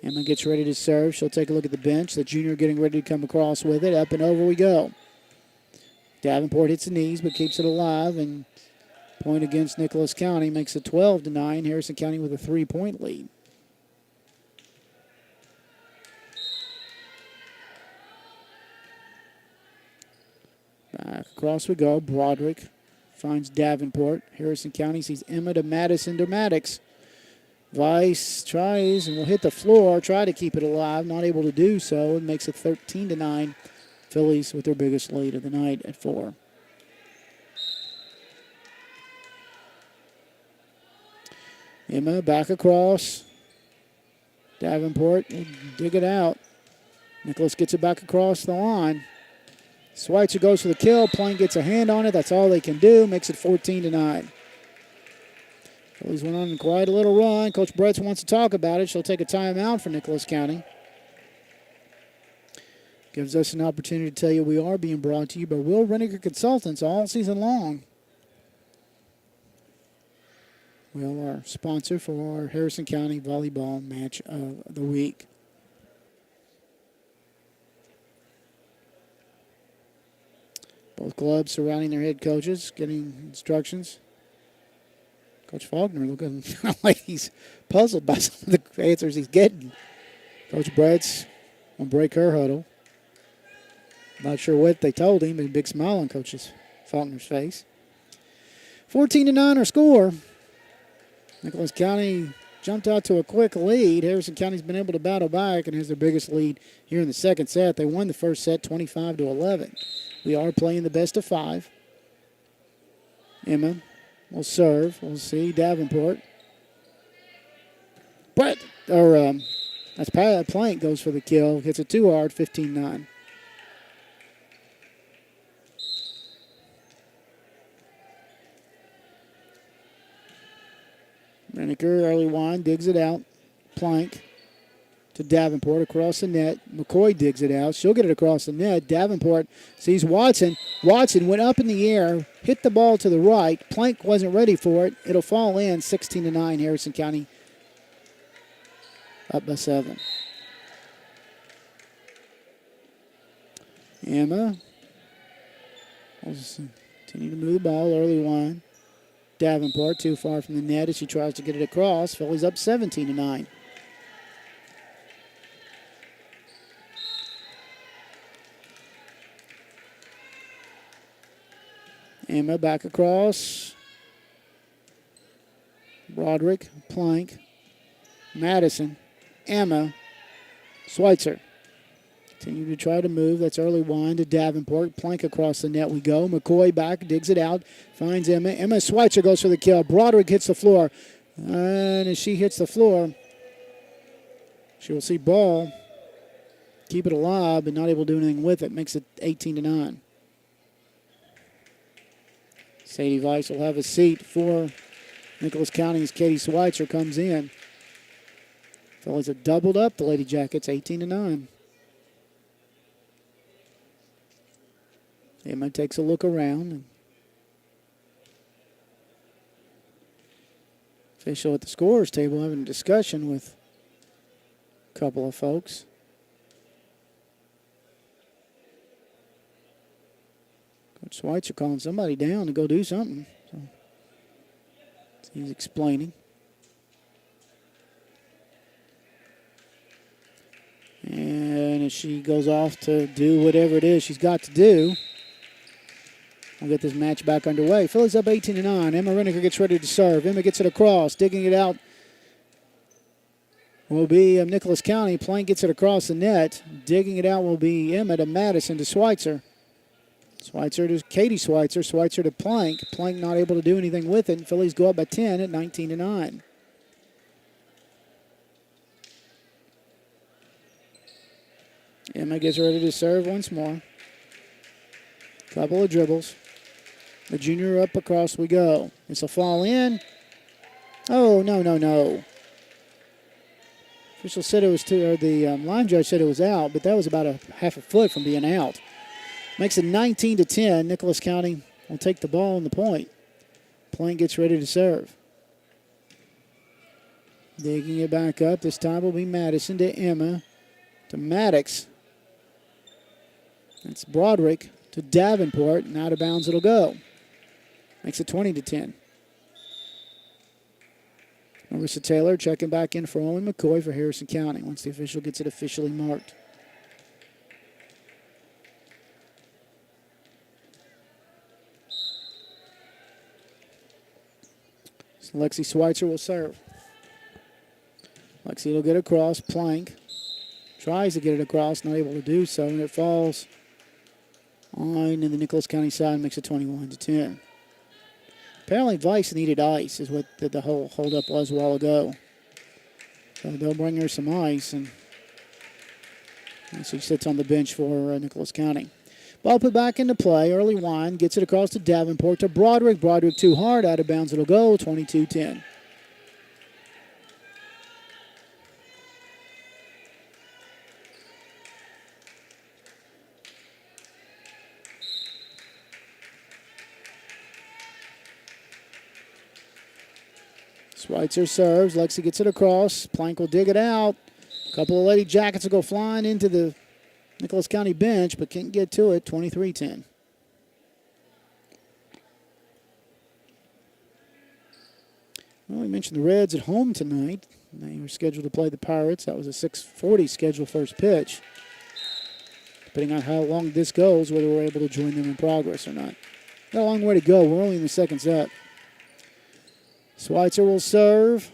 Emma gets ready to serve. She'll take a look at the bench. The junior getting ready to come across with it. Up and over we go. Davenport hits the knees but keeps it alive. And point against Nicholas County makes it 12-9. Harrison County with a 3-point lead. Back across we go. Broderick finds Davenport. Harrison County sees Emma to Madison to Maddox. Weiss tries and will hit the floor, try to keep it alive, not able to do so, and makes it 13-9. Phillies with their biggest lead of the night at 4. Emma back across. Davenport will dig it out. Nicholas gets it back across the line. Schweitzer goes for the kill. Plank gets a hand on it. That's all they can do. Makes it 14-9. Phillies went on quite a little run. Coach Bretz wants to talk about it. She'll take a timeout for Nicholas County. Gives us an opportunity to tell you we are being brought to you by Will Reniker Consultants all season long. Will, our sponsor for our Harrison County Volleyball Match of the Week. Both clubs surrounding their head coaches, getting instructions. Coach Faulkner looking like he's puzzled by some of the answers he's getting. Coach Bretz will break her huddle. Not sure what they told him, but a big smile on Coach Faulkner's face. 14-9 our score. Nicholas County jumped out to a quick lead. Harrison County's been able to battle back and has their biggest lead here in the second set. They won the first set 25-11. We are playing the best of 5. Emma will serve. We'll see Davenport. That's Plank goes for the kill. Hits it too hard, 15-9. Reniker, Earlywine, digs it out. Plank to Davenport across the net. McCoy digs it out. She'll get it across the net. Davenport sees Watson. Watson went up in the air, hit the ball to the right. Plank wasn't ready for it. It'll fall in, 16-9, Harrison County up by 7. Emma will continue to move the ball. Earlywine. Davenport too far from the net as she tries to get it across. Phillies up 17-9. Emma back across. Broderick, Plank, Madison, Emma, Schweitzer. Continue to try to move. That's early wind to Davenport. Plank across the net we go. McCoy back, digs it out, finds Emma. Emma Schweitzer goes for the kill. Broderick hits the floor. And as she hits the floor, she will see ball. Keep it alive, but not able to do anything with it. Makes it 18-9. Sadie Weiss will have a seat for Nicholas County as Katie Schweitzer comes in. Phillies have doubled up the Lady Jackets, 18-9. Emma takes a look around. Official at the scorer's table having a discussion with a couple of folks. Coach Schweitzer calling somebody down to go do something. So he's explaining. And as she goes off to do whatever it is she's got to do, we'll get this match back underway. Phillies up 18-9. Emma Renniker gets ready to serve. Emma gets it across, digging it out. Will be Nicholas County. Plank gets it across the net. Digging it out will be Emma to Madison to Schweitzer. Schweitzer to Katie Schweitzer. Schweitzer to Plank. Plank not able to do anything with it. And Phillies go up by 10 at 19-9. Emma gets ready to serve once more. Couple of dribbles. The junior up across we go. It's a fall in. Oh, no. Official said it was the line judge said it was out, but that was about a half a foot from being out. Makes it 19-10. Nicholas County will take the ball on the point. Plank gets ready to serve. Digging it back up. This time will be Madison to Emma to Maddox. That's Broderick to Davenport, and out of bounds it'll go. Makes it 20-10. Marissa Taylor checking back in for Owen McCoy for Harrison County once the official gets it officially marked. So Lexi Schweitzer will serve. Lexi will get across. Plank tries to get it across, not able to do so, and it falls on the Nicholas County side, makes it 21-10. Apparently Weiss needed ice is what the whole holdup was a while ago. So they'll bring her some ice, and she sits on the bench for Nicholas County. Ball put back into play. Early wind, gets it across to Davenport to Broderick. Broderick too hard, out of bounds it'll go, 22-10. Schweitzer serves. Lexi gets it across. Plank will dig it out. A couple of Lady Jackets will go flying into the Nicholas County bench, but can't get to it. 23-10. Well, we mentioned the Reds at home tonight. They were scheduled to play the Pirates. That was a 6:40 scheduled first pitch. Depending on how long this goes, whether we're able to join them in progress or not. Got a long way to go. We're only in the second set. Schweitzer will serve.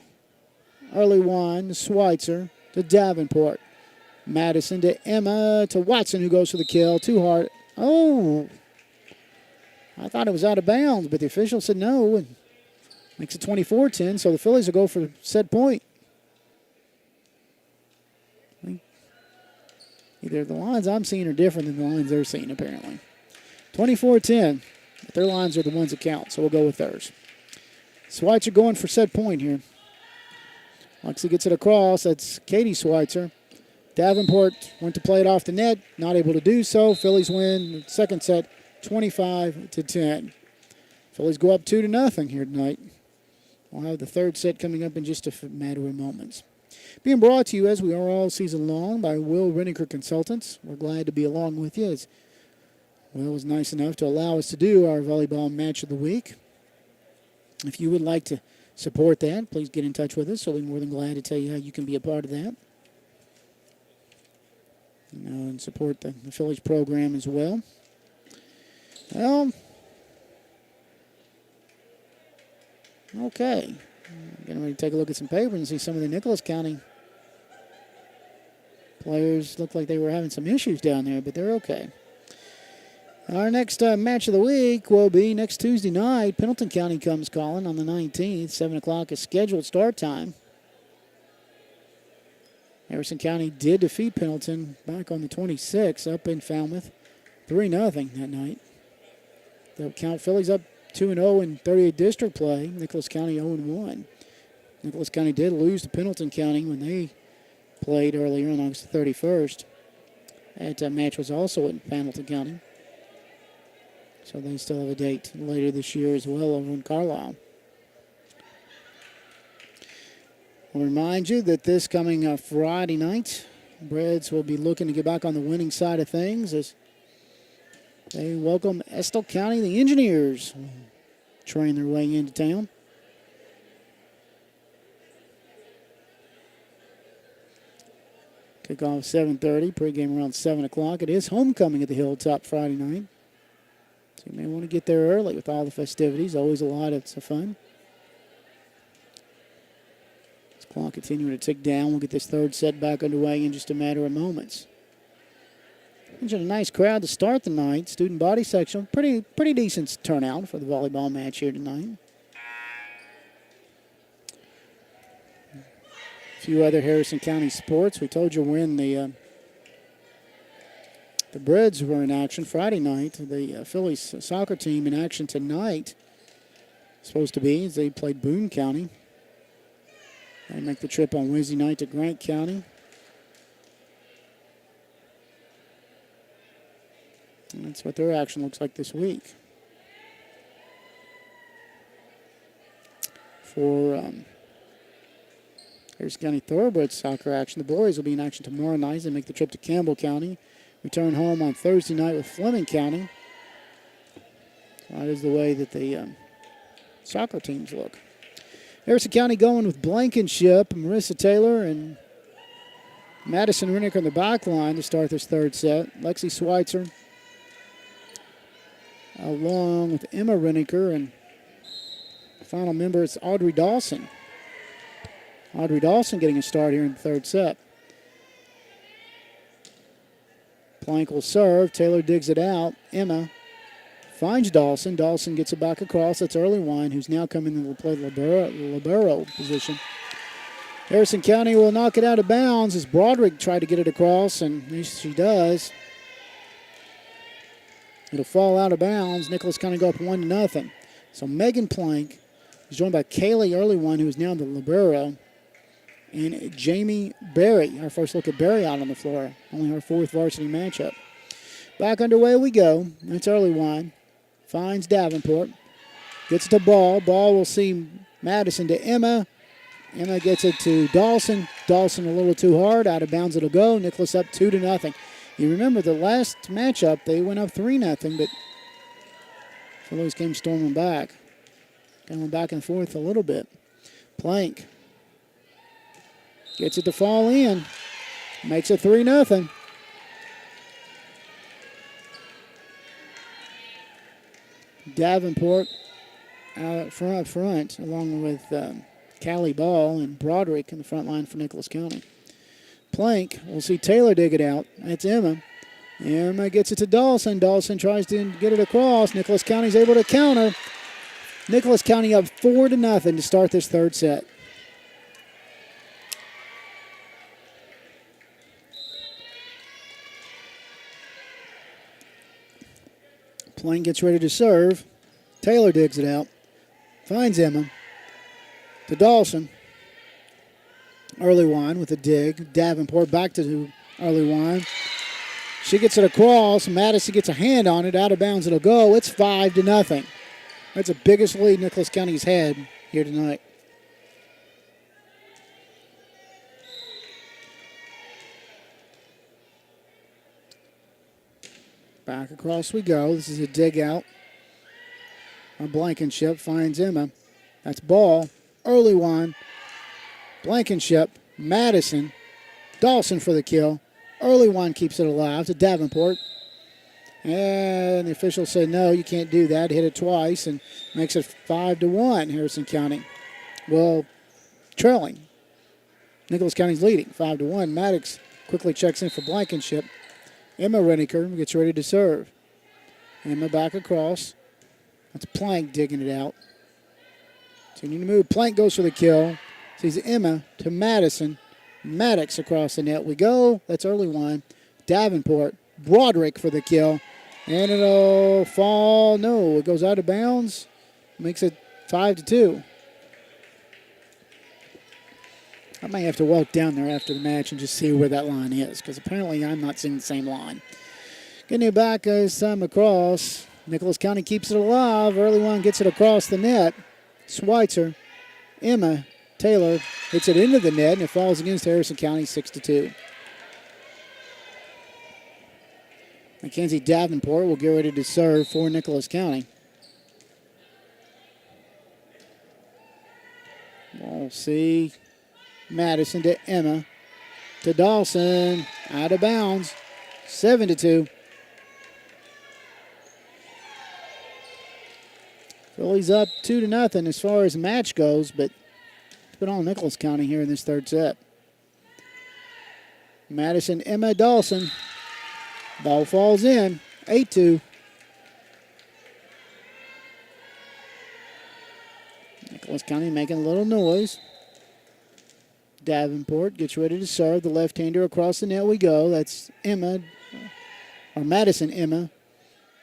Early one, Schweitzer to Davenport. Madison to Emma to Watson, who goes for the kill. Too hard. Oh, I thought it was out of bounds, but the official said no. And makes it 24-10, so the Phillies will go for set point. Either the lines I'm seeing are different than the lines they're seeing, apparently. 24-10. But their lines are the ones that count, so we'll go with theirs. Schweitzer going for set point here. Lexi gets it across. That's Katie Schweitzer. Davenport went to play it off the net. Not able to do so. Phillies win the second set 25-10. Phillies go up 2-0 here tonight. We'll have the third set coming up in just a matter of moments. Being brought to you, as we are all season long, by Will Renniker Consultants. We're glad to be along with you, as Will was nice enough to allow us to do our volleyball match of the week. If you would like to support that, please get in touch with us. We'll be more than glad to tell you how you can be a part of that. And support the Phillies program as well. Well, okay. I'm getting ready to take a look at some papers and see some of the Nicholas County Players looked like they were having some issues down there, but they're okay. Our next match of the week will be next Tuesday night. Pendleton County comes calling on the 19th. 7 o'clock is scheduled start time. Harrison County did defeat Pendleton back on the 26th up in Falmouth. 3-0 that night. They'll count Fillies up 2-0 in 38 district play. Nicholas County 0-1. Nicholas County did lose to Pendleton County when they played earlier on August 31st. That match was also in Pendleton County. So they still have a date later this year as well over in Carlisle. I'll remind you that this coming Friday night, Breads will be looking to get back on the winning side of things as they welcome Estill County, the Engineers, train their way into town. Kickoff 7:30, pregame around 7 o'clock. It is homecoming at the Hilltop Friday night. So you may want to get there early with all the festivities. Always a lot of fun. This clock continuing to tick down. We'll get this third set back underway in just a matter of moments. A nice crowd to start the night. Student body section. Pretty decent turnout for the volleyball match here tonight. A few other Harrison County sports. We told you when the Breads were in action Friday night. The Fillies soccer team in action tonight. Supposed to be as they played Boone County. They make the trip on Wednesday night to Grant County. And that's what their action looks like this week. For Harrison County Thoroughbred soccer action, the boys will be in action tomorrow night. They make the trip to Campbell County. Return home on Thursday night with Fleming County. So that is the way that the soccer teams look. Harrison County going with Blankenship, Marissa Taylor, and Madison Rennick on the back line to start this third set. Lexi Schweitzer along with Emma Rennicker, and the final member is Audrey Dawson. Audrey Dawson getting a start here in the third set. Plank will serve. Taylor digs it out. Emma finds Dawson. Dawson gets it back across. That's Early Wine, who's now coming in to play the libero position. Harrison County will knock it out of bounds as Broderick tried to get it across, and she does. It'll fall out of bounds. Nicholas County go up 1-0. So Megan Plank is joined by Kaylee Early Wine, who is now the libero, and Jamie Berry. Our first look at Berry out on the floor. Only her fourth varsity matchup. Back underway we go. That's Early Wine. Finds Davenport. Gets it to Ball. Ball will see Madison to Emma. Emma gets it to Dawson. Dawson a little too hard. Out of bounds it'll go. Nicholas up 2-0. You remember the last matchup, they went up 3-0, but Fillies came storming back. Going back and forth a little bit. Plank gets it to fall in. Makes it 3-0. Davenport out front, along with Callie Ball and Broderick in the front line for Nicholas County. Plank, we'll see Taylor dig it out. That's Emma. Emma gets it to Dawson. Dawson tries to get it across. Nicholas County's able to counter. Nicholas County up 4-0 to start this third set. Plank gets ready to serve. Taylor digs it out. Finds Emma. To Dawson. Early Wine with a dig. Davenport back to Early Wine. She gets it across. Madison gets a hand on it. Out of bounds it'll go. It's 5-0. That's the biggest lead Nicholas County's had here tonight. Back across we go. This is a dig out. Blankenship finds Emma. That's Ball. Early Wine. Blankenship. Madison. Dawson for the kill. Early Wine keeps it alive to Davenport. And the official said, no, you can't do that. Hit it twice and makes it 5-1, Harrison County. Well, trailing. Nicholas County's leading 5-1. Maddox quickly checks in for Blankenship. Emma Reniker gets ready to serve. Emma back across. That's Plank digging it out. Continuing to move. Plank goes for the kill. Sees Emma to Madison. Maddox across the net we go. That's early one. Davenport. Broderick for the kill. And it'll fall. No, it goes out of bounds. Makes it 5-2. I might have to walk down there after the match and just see where that line is, because apparently I'm not seeing the same line. Getting it back this time across. Nicholas County keeps it alive. Early one gets it across the net. Schweitzer. Emma Taylor hits it into the net, and it falls against Harrison County 6-2. Mackenzie Davenport will get ready to serve for Nicholas County. We'll see. Madison to Emma. To Dawson. Out of bounds. 7-2. Phillies up 2-0 as far as the match goes, but put on Nicholas County here in this third set. Madison, Emma, Dawson. Ball falls in. 8-2. Nicholas County making a little noise. Davenport gets ready to serve. The left-hander across the net we go. That's Emma, or Madison, Emma,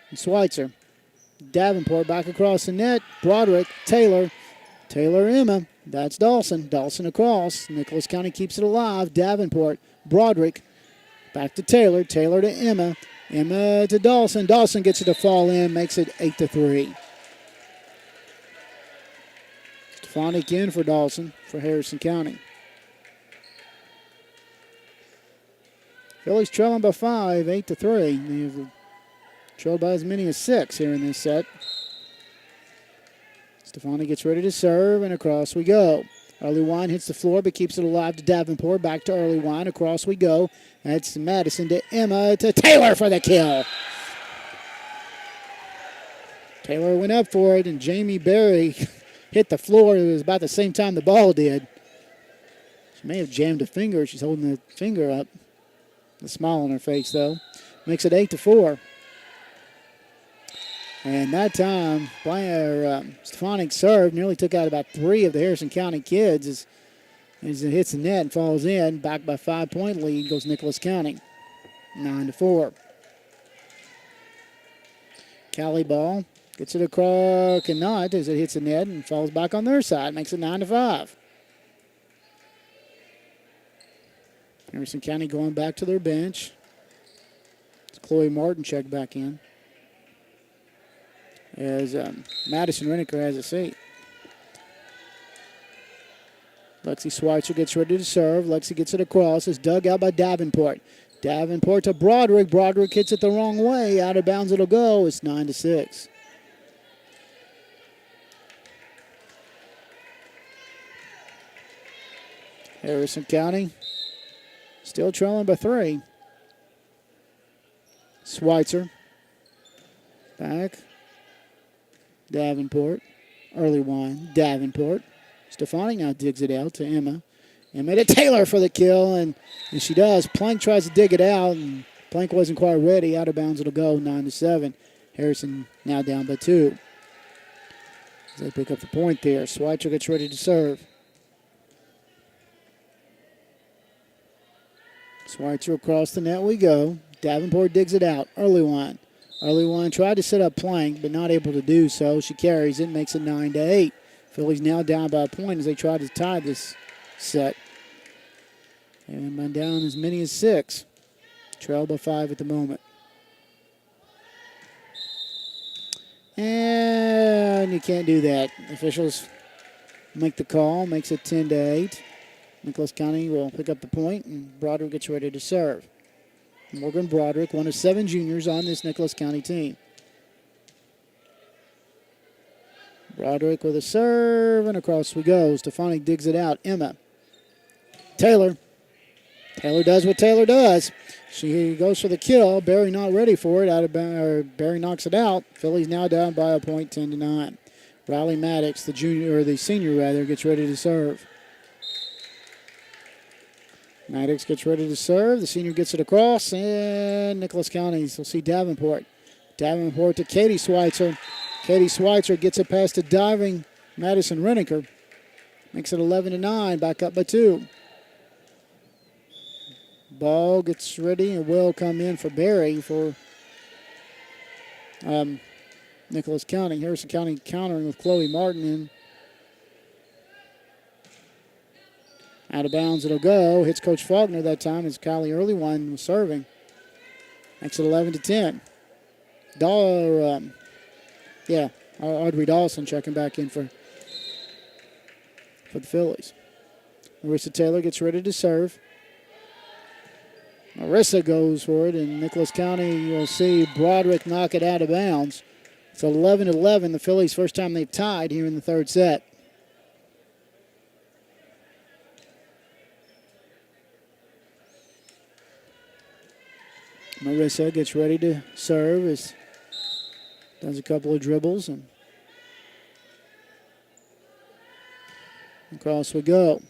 and Schweitzer. Davenport back across the net. Broderick, Taylor. Taylor, Emma. That's Dawson. Dawson across. Nicholas County keeps it alive. Davenport, Broderick. Back to Taylor. Taylor to Emma. Emma to Dawson. Dawson gets it to fall in. Makes it 8-3. Stefanik in for Dawson for Harrison County. Phillies trailing by 5, 8-3. They've trailed by as many as 6 here in this set. Stefani gets ready to serve, and across we go. Early Wine hits the floor, but keeps it alive to Davenport. Back to Early Wine. Across we go. That's Madison to Emma to Taylor for the kill. Taylor went up for it, and Jamie Berry hit the floor. It was about the same time the ball did. She may have jammed a finger. She's holding the finger up. A smile on her face, though. Makes it 8-4. And that time, Stefanik served, nearly took out about 3 of the Harrison County kids as it hits the net and falls in. Back by 5-point lead goes Nicholas County, 9-4. Cali ball gets it across, cannot as it hits the net and falls back on their side. Makes it 9-5. Harrison County going back to their bench. It's Chloe Martin checked back in. As Madison Reniker has a seat. Lexi Schweitzer gets ready to serve. Lexi gets it across. It's dug out by Davenport. Davenport to Broderick. Broderick hits it the wrong way. Out of bounds it'll go. It's 9-6. Harrison County still trailing by 3. Schweitzer. Back. Davenport. Early Wine. Davenport. Stefani now digs it out to Emma. Emma to Taylor for the kill, and she does. Plank tries to dig it out, and Plank wasn't quite ready. Out of bounds it'll go, 9-7. Harrison now down by 2. As they pick up the point there. Schweitzer gets ready to serve. Schweitzer across the net we go. Davenport digs it out. Early Wine. Early Wine tried to set up Plank, but not able to do so. She carries it, makes it 9-8. Phillies now down by a point as they try to tie this set. And been down as many as 6. Trail by 5 at the moment. And you can't do that. Officials make the call, makes it 10-8. Nicholas County will pick up the point, and Broderick gets ready to serve. Morgan Broderick, one of 7 juniors on this Nicholas County team. Broderick with a serve, and across we go. Stefani digs it out. Emma. Taylor. Taylor does what Taylor does. She goes for the kill. Barry not ready for it. Barry knocks it out. Phillies now down by a point, 10-9. Riley Maddox, the senior, gets ready to serve. Maddox gets ready to serve. The senior gets it across, and Nicholas County will see Davenport. Davenport to Katie Schweitzer. Katie Schweitzer gets it past the diving Madison Reniker. Makes it 11-9, back up by 2. Ball gets ready and will come in for Barry for Nicholas County. Harrison County countering with Chloe Martin in. Out of bounds it'll go. Hits Coach Faulkner that time as Kylie Earlywine was serving. Makes it 11-10. Audrey Dawson checking back in for the Fillies. Marissa Taylor gets ready to serve. Marissa goes for it, and Nicholas County, you'll see Broderick knock it out of bounds. It's 11-11, the Fillies' first time they've tied here in the third set. Marissa gets ready to serve, does a couple of dribbles, and across we go.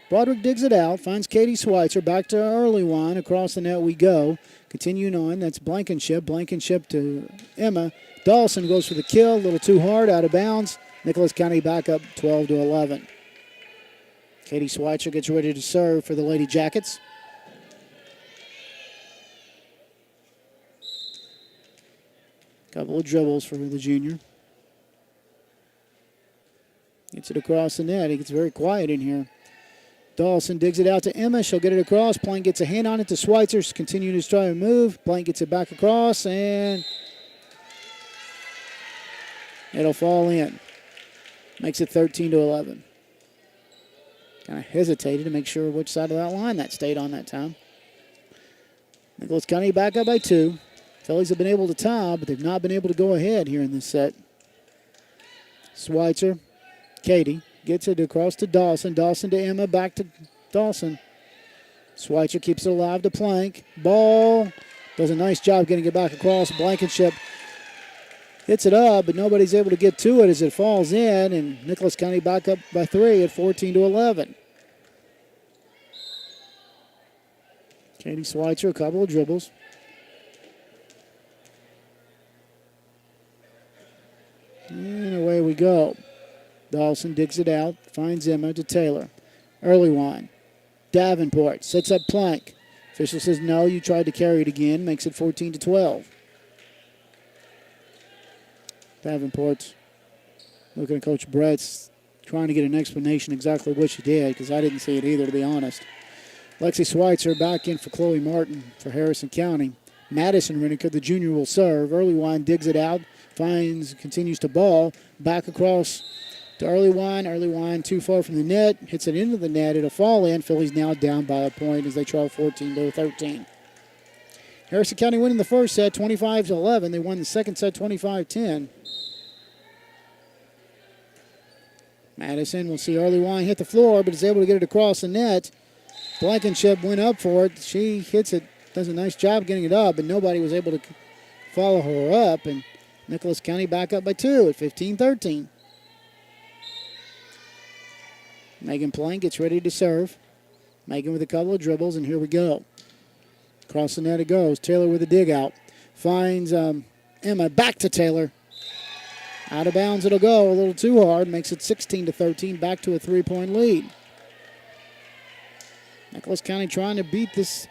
Broderick digs it out, finds Katie Schweitzer, back to Earlywine, across the net we go. Continuing on, that's Blankenship. Blankenship to Emma. Dawson goes for the kill, a little too hard, out of bounds. Nicholas County back up 12-11. Katie Schweitzer gets ready to serve for the Lady Jackets. Couple of dribbles for the junior. Gets it across the net. It gets very quiet in here. Dawson digs it out to Emma. She'll get it across. Plank gets a hand on it to Schweitzer. Continuing to try to move. Plank gets it back across, and it'll fall in. Makes it 13-11. Kind of hesitated to make sure which side of that line that stayed on that time. Nicholas County back up by 2. Phillies have been able to tie, but they've not been able to go ahead here in this set. Schweitzer, Katie, gets it across to Dawson. Dawson to Emma, back to Dawson. Schweitzer keeps it alive to Plank. Ball does a nice job getting it back across. Blankenship hits it up, but nobody's able to get to it as it falls in, and Nicholas County back up by 3 at 14-11. Katie Schweitzer, a couple of dribbles. And away we go. Dawson digs it out, finds Emma to Taylor. Earlywine. Davenport sets up Plank. Official says no, you tried to carry it again. Makes it 14-12. Davenport's looking at Coach Brett's trying to get an explanation exactly what she did, because I didn't see it either, to be honest. Lexi Schweitzer back in for Chloe Martin for Harrison County. Madison Reniker, the junior, will serve. Earlywine digs it out. Continues to ball. Back across to Earlywine. Earlywine too far from the net. Hits it into the net. It'll fall in. Phillies now down by a point as they trail 14-13. Harrison County winning the first set 25-11. They won the second set 25-10. Madison will see Earlywine hit the floor, but is able to get it across the net. Blankenship went up for it. She hits it. Does a nice job getting it up, but nobody was able to follow her up. And Nicholas County back up by 2 at 15-13. Megan Plank gets ready to serve. Megan with a couple of dribbles, and here we go. Across the net it goes. Taylor with a dig out. Finds Emma, back to Taylor. Out of bounds it'll go. A little too hard. Makes it 16-13. Back to a 3-point lead. Nicholas County trying to beat this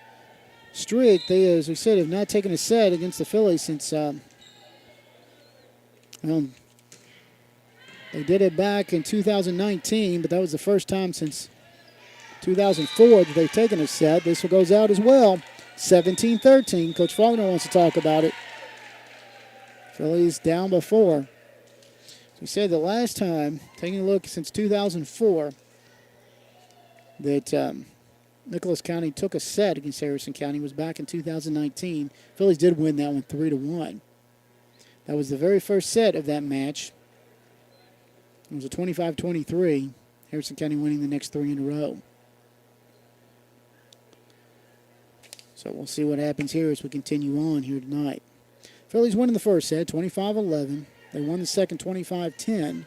streak. They, as we said, have not taken a set against the Phillies since... they did it back in 2019, but that was the first time since 2004 that they've taken a set. This one goes out as well. 17-13. Coach Faulkner wants to talk about it. Phillies down by 4. As we said, the last time, taking a look since 2004, that Nicholas County took a set against Harrison County was back in 2019. Phillies did win that one 3-1. That was the very first set of that match. It was a 25-23. Harrison County winning the next 3 in a row. So we'll see what happens here as we continue on here tonight. Phillies winning the first set, 25-11. They won the second 25-10.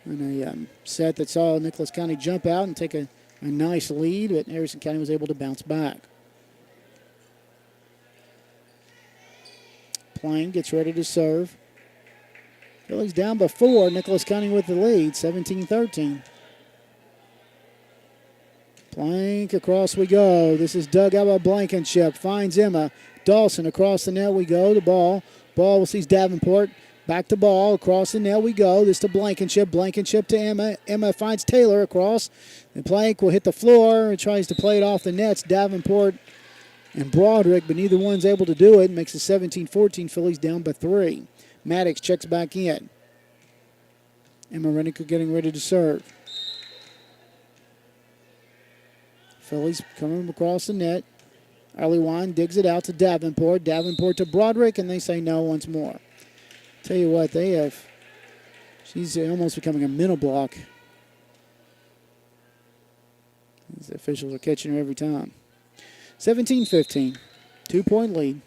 In a set that saw Nicholas County jump out and take a a nice lead, but Harrison County was able to bounce back. Plain gets ready to serve. Phillies down by 4. Nicholas County with the lead, 17-13. Plank, across we go. This is dug out by Blankenship. Finds Emma. Dawson, across the net we go. The ball. Ball sees Davenport. Back to ball. Across the net we go. This to Blankenship. Blankenship to Emma. Emma finds Taylor across. And Plank will hit the floor and tries to play it off the nets. Davenport and Broderick, but neither one's able to do it. Makes it 17-14. Phillies down by 3. Maddox checks back in. Emma Reniker getting ready to serve. Phillies coming across the net. Arlewine digs it out to Davenport. Davenport to Broderick, and they say no once more. Tell you what, they have. She's almost becoming a mental block. These officials are catching her every time. 17-15. 2-point lead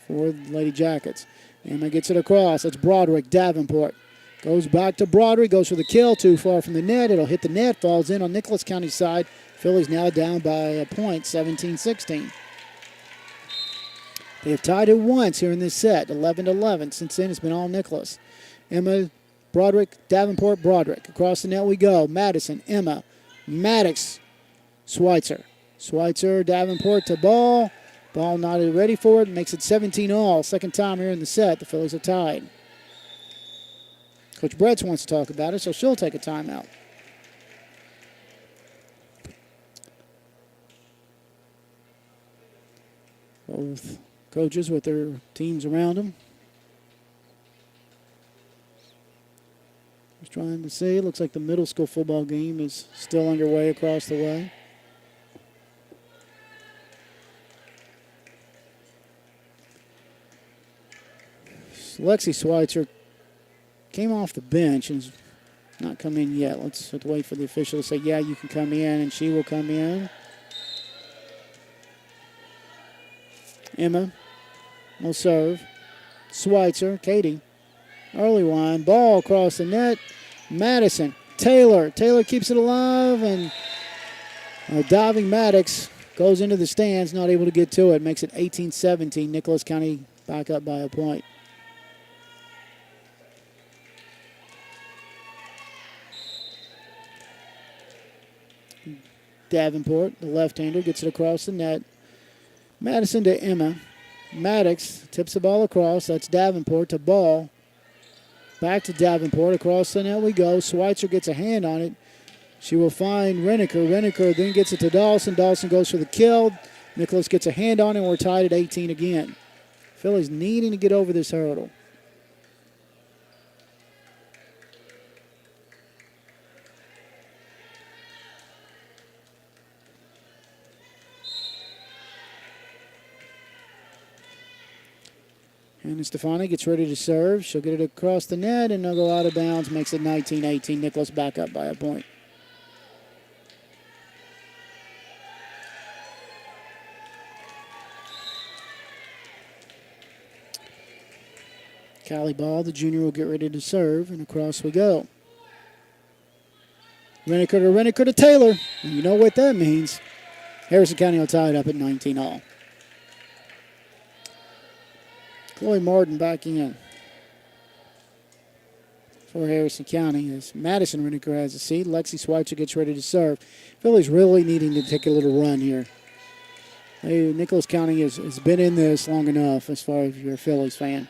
for the Lady Jackets. Emma gets it across. That's Broderick. Davenport goes back to Broderick. Goes for the kill. Too far from the net. It'll hit the net. Falls in on Nicholas County's side. Phillies now down by a point, 17-16. They have tied it once here in this set, 11-11. Since then, it's been all Nicholas. Emma, Broderick, Davenport, Broderick. Across the net we go. Madison, Emma, Maddox, Schweitzer. Schweitzer, Davenport to ball. Ball not ready for it. Makes it 17-all. Second time here in the set. The Phillies are tied. Coach Bretz wants to talk about it, so she'll take a timeout. Both coaches with their teams around them. Just trying to see. It looks like the middle school football game is still underway across the way. Lexi Schweitzer came off the bench and has not come in yet. Let's wait for the official to say, yeah, you can come in, and she will come in. Emma will serve. Schweitzer, Katie. Early line, ball across the net. Madison, Taylor. Taylor keeps it alive, and diving Maddox goes into the stands, not able to get to it. Makes it 18-17. Nicholas County back up by a point. Davenport, the left-hander, gets it across the net. Madison to Emma. Maddox tips the ball across. That's Davenport to ball. Back to Davenport. Across the net we go. Schweitzer gets a hand on it. She will find Reniker. Reniker then gets it to Dawson. Dawson goes for the kill. Nicholas gets a hand on it, and we're tied at 18 again. Phillies needing to get over this hurdle. And Stefani gets ready to serve. She'll get it across the net, and they'll go out of bounds. Makes it 19-18. Nicholas back up by a point. Callie Ball, the junior, will get ready to serve, and across we go. Reniker to Taylor. And you know what that means. Harrison County will tie it up at 19-all. Chloe Martin back in for Harrison County as Madison Reniker has a seat. Lexi Schweitzer gets ready to serve. Phillies really needing to take a little run here. Nicholas County has been in this long enough as far as you're a Phillies fan.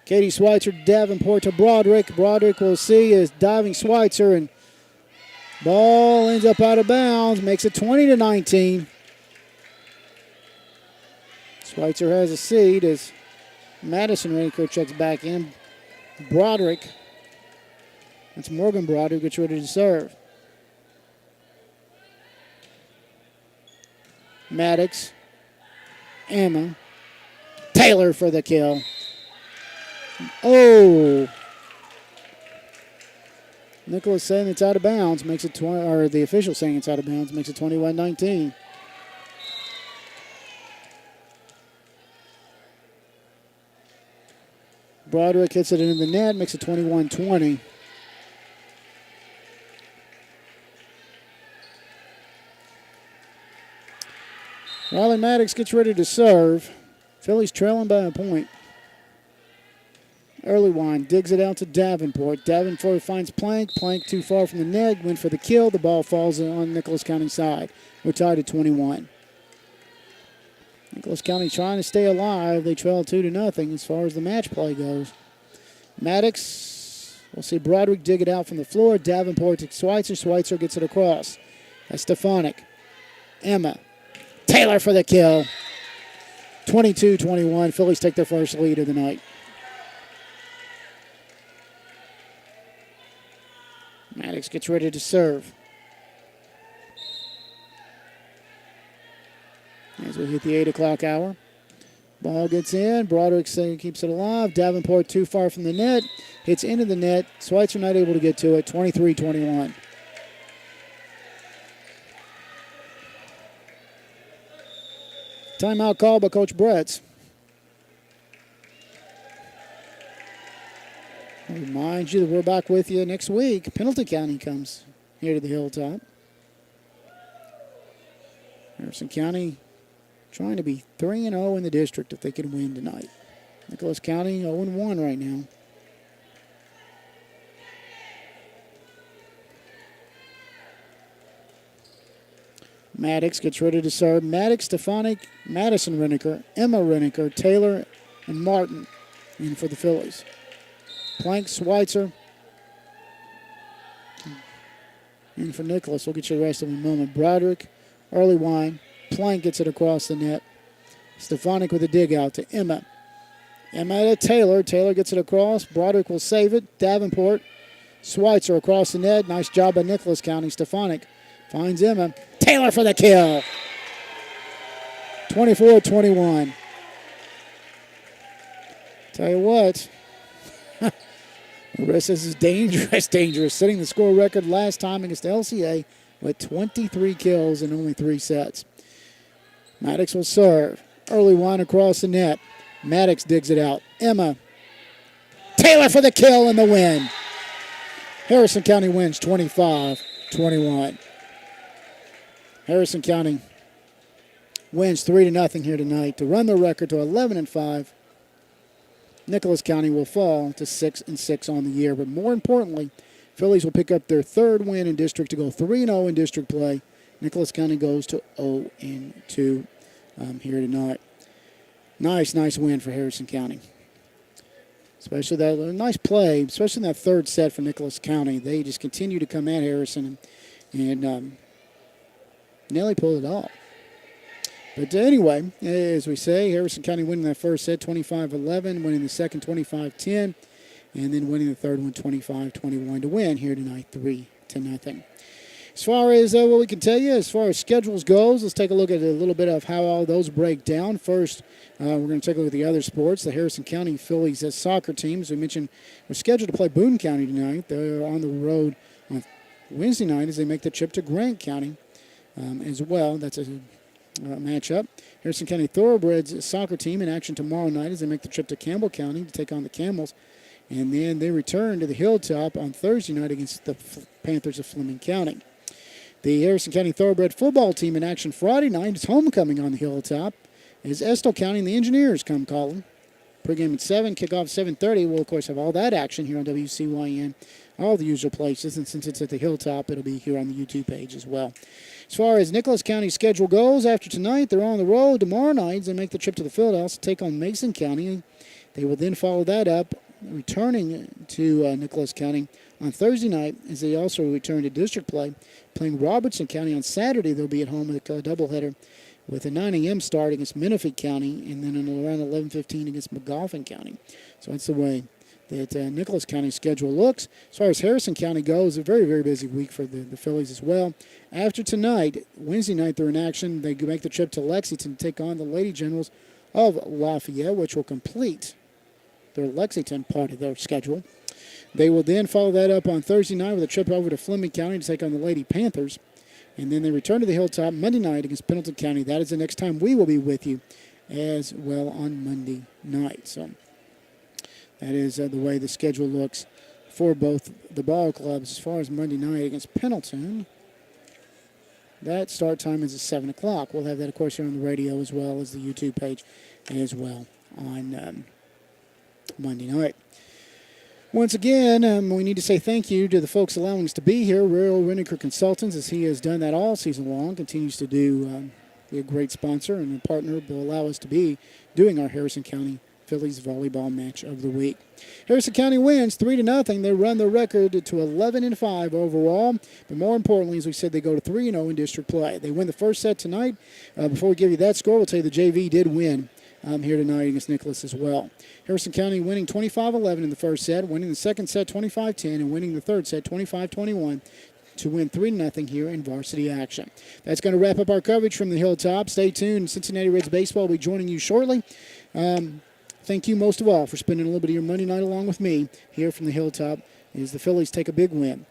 Katie Schweitzer, Davenport to Broderick. Broderick will see is diving Schweitzer, and ball ends up out of bounds. Makes it 20-19. Schweitzer has a seat as Madison Reniker checks back in. Broderick. That's Morgan Broderick gets ready to serve. Maddox. Emma. Taylor for the kill. Oh. Nicholas saying it's out of bounds. Makes it 20, or the official saying it's out of bounds. Makes it 21-19. Broderick hits it into the net, makes it 21-20. Riley Maddox gets ready to serve. Phillies trailing by a point. Early wine digs it out to Davenport. Davenport finds Plank. Plank too far from the net. Went for the kill. The ball falls on Nicholas County side. We're tied at 21. Nicholas County trying to stay alive. They trail 2-0 as far as the match play goes. Maddox, we'll see Broderick dig it out from the floor. Davenport to Schweitzer. Schweitzer gets it across. That's Stefanik. Emma. Taylor for the kill. 22-21. Phillies take their first lead of the night. Maddox gets ready to serve. As we hit the 8 o'clock hour. Ball gets in. Broderick keeps it alive. Davenport too far from the net. Hits into the net. Schweitzer not able to get to it. 23-21. Timeout call by Coach Bretz. I remind you that we're back with you next week. Pendleton County comes here to the Hilltop. Harrison County trying to be 3-0 in the district if they can win tonight. Nicholas County 0-1 right now. Maddox gets ready to serve. Maddox, Stefanik, Madison Renneker, Emma Renneker, Taylor, and Martin in for the Phillies. Plank, Schweitzer, in for Nicholas. We'll get you the rest of them in a moment. Broderick, early wine. Plank gets it across the net. Stefanik with a dig out to Emma. Emma to Taylor. Taylor gets it across. Broderick will save it. Davenport, Schweitzer across the net. Nice job by Nicholas County. Stefanik finds Emma. Taylor for the kill. 24-21. Tell you what, the rest of this is dangerous. Setting the score record last time against LCA with 23 kills in only 3 sets. Maddox will serve. Early one across the net. Maddox digs it out. Emma. Taylor for the kill and the win. Harrison County wins 25-21. Harrison County wins 3-0 here tonight to run the record to 11-5. Nicholas County will fall to 6-6 on the year. But more importantly, Phillies will pick up their 3rd win in district to go 3-0 in district play. Nicholas County goes to 0-2 here tonight. Nice win for Harrison County. Especially that nice play, especially in that 3rd set for Nicholas County. They just continue to come at Harrison and nearly pulled it off. But anyway, as we say, Harrison County winning that first set 25-11, winning the second 25-10, and then winning the third one 25-21 to win here tonight 3-0. As far as what we can tell you, as far as schedules goes, let's take a look at a little bit of how all those break down. First, we're going to take a look at the other sports. The Harrison County Fillies soccer team, as we mentioned, we're scheduled to play Boone County tonight. They're on the road on Wednesday night as they make the trip to Grant County as well. That's a matchup. Harrison County Thoroughbreds soccer team in action tomorrow night as they make the trip to Campbell County to take on the Camels. And then they return to the Hilltop on Thursday night against the Panthers of Fleming County. The Harrison County Thoroughbred football team in action Friday night is homecoming on the Hilltop as Estill County and the Engineers come calling. Pregame at 7, kickoff 7:30. We'll, of course, have all that action here on WCYN, all the usual places. And since it's at the Hilltop, it'll be here on the YouTube page as well. As far as Nicholas County's schedule goes, after tonight, they're on the road. Tomorrow night, they make the trip to the Fieldhouse to take on Mason County. They will then follow that up, returning to Nicholas County on Thursday night as they also return to district play, playing Robertson County on Saturday. They'll be at home with a doubleheader with a 9 a.m. start against Menifee County and then around 11:15 against McGoffin County. So that's the way that Nicholas County's schedule looks. As far as Harrison County goes, a very, very busy week for the Phillies as well. After tonight, Wednesday night, they're in action. They make the trip to Lexington to take on the Lady Generals of Lafayette, which will complete their Lexington part of their schedule. They will then follow that up on Thursday night with a trip over to Fleming County to take on the Lady Panthers. And then they return to the Hilltop Monday night against Pendleton County. That is the next time we will be with you as well on Monday night. So that is the way the schedule looks for both the ball clubs. As far as Monday night against Pendleton, That start time is at 7 o'clock. We'll have that, of course, here on the radio as well as the YouTube page as well on Monday night. Once again, we need to say thank you to the folks allowing us to be here. Will Reniker Consultants, as he has done that all season long, continues to be a great sponsor and a partner that will allow us to be doing our Harrison County Fillies volleyball match of the week. Harrison County wins 3-0. They run the record to 11-5 overall. But more importantly, as we said, they go to 3-0 in district play. They win the first set tonight. Before we give you that score, we'll tell you the JV did win here tonight against Nicholas as well. Harrison County winning 25-11 in the first set, winning the second set 25-10, and winning the third set 25-21 to win 3-0 here in varsity action. That's going to wrap up our coverage from the Hilltop. Stay tuned. Cincinnati Reds Baseball will be joining you shortly. Thank you most of all for spending a little bit of your Monday night along with me here from the Hilltop as the Phillies take a big win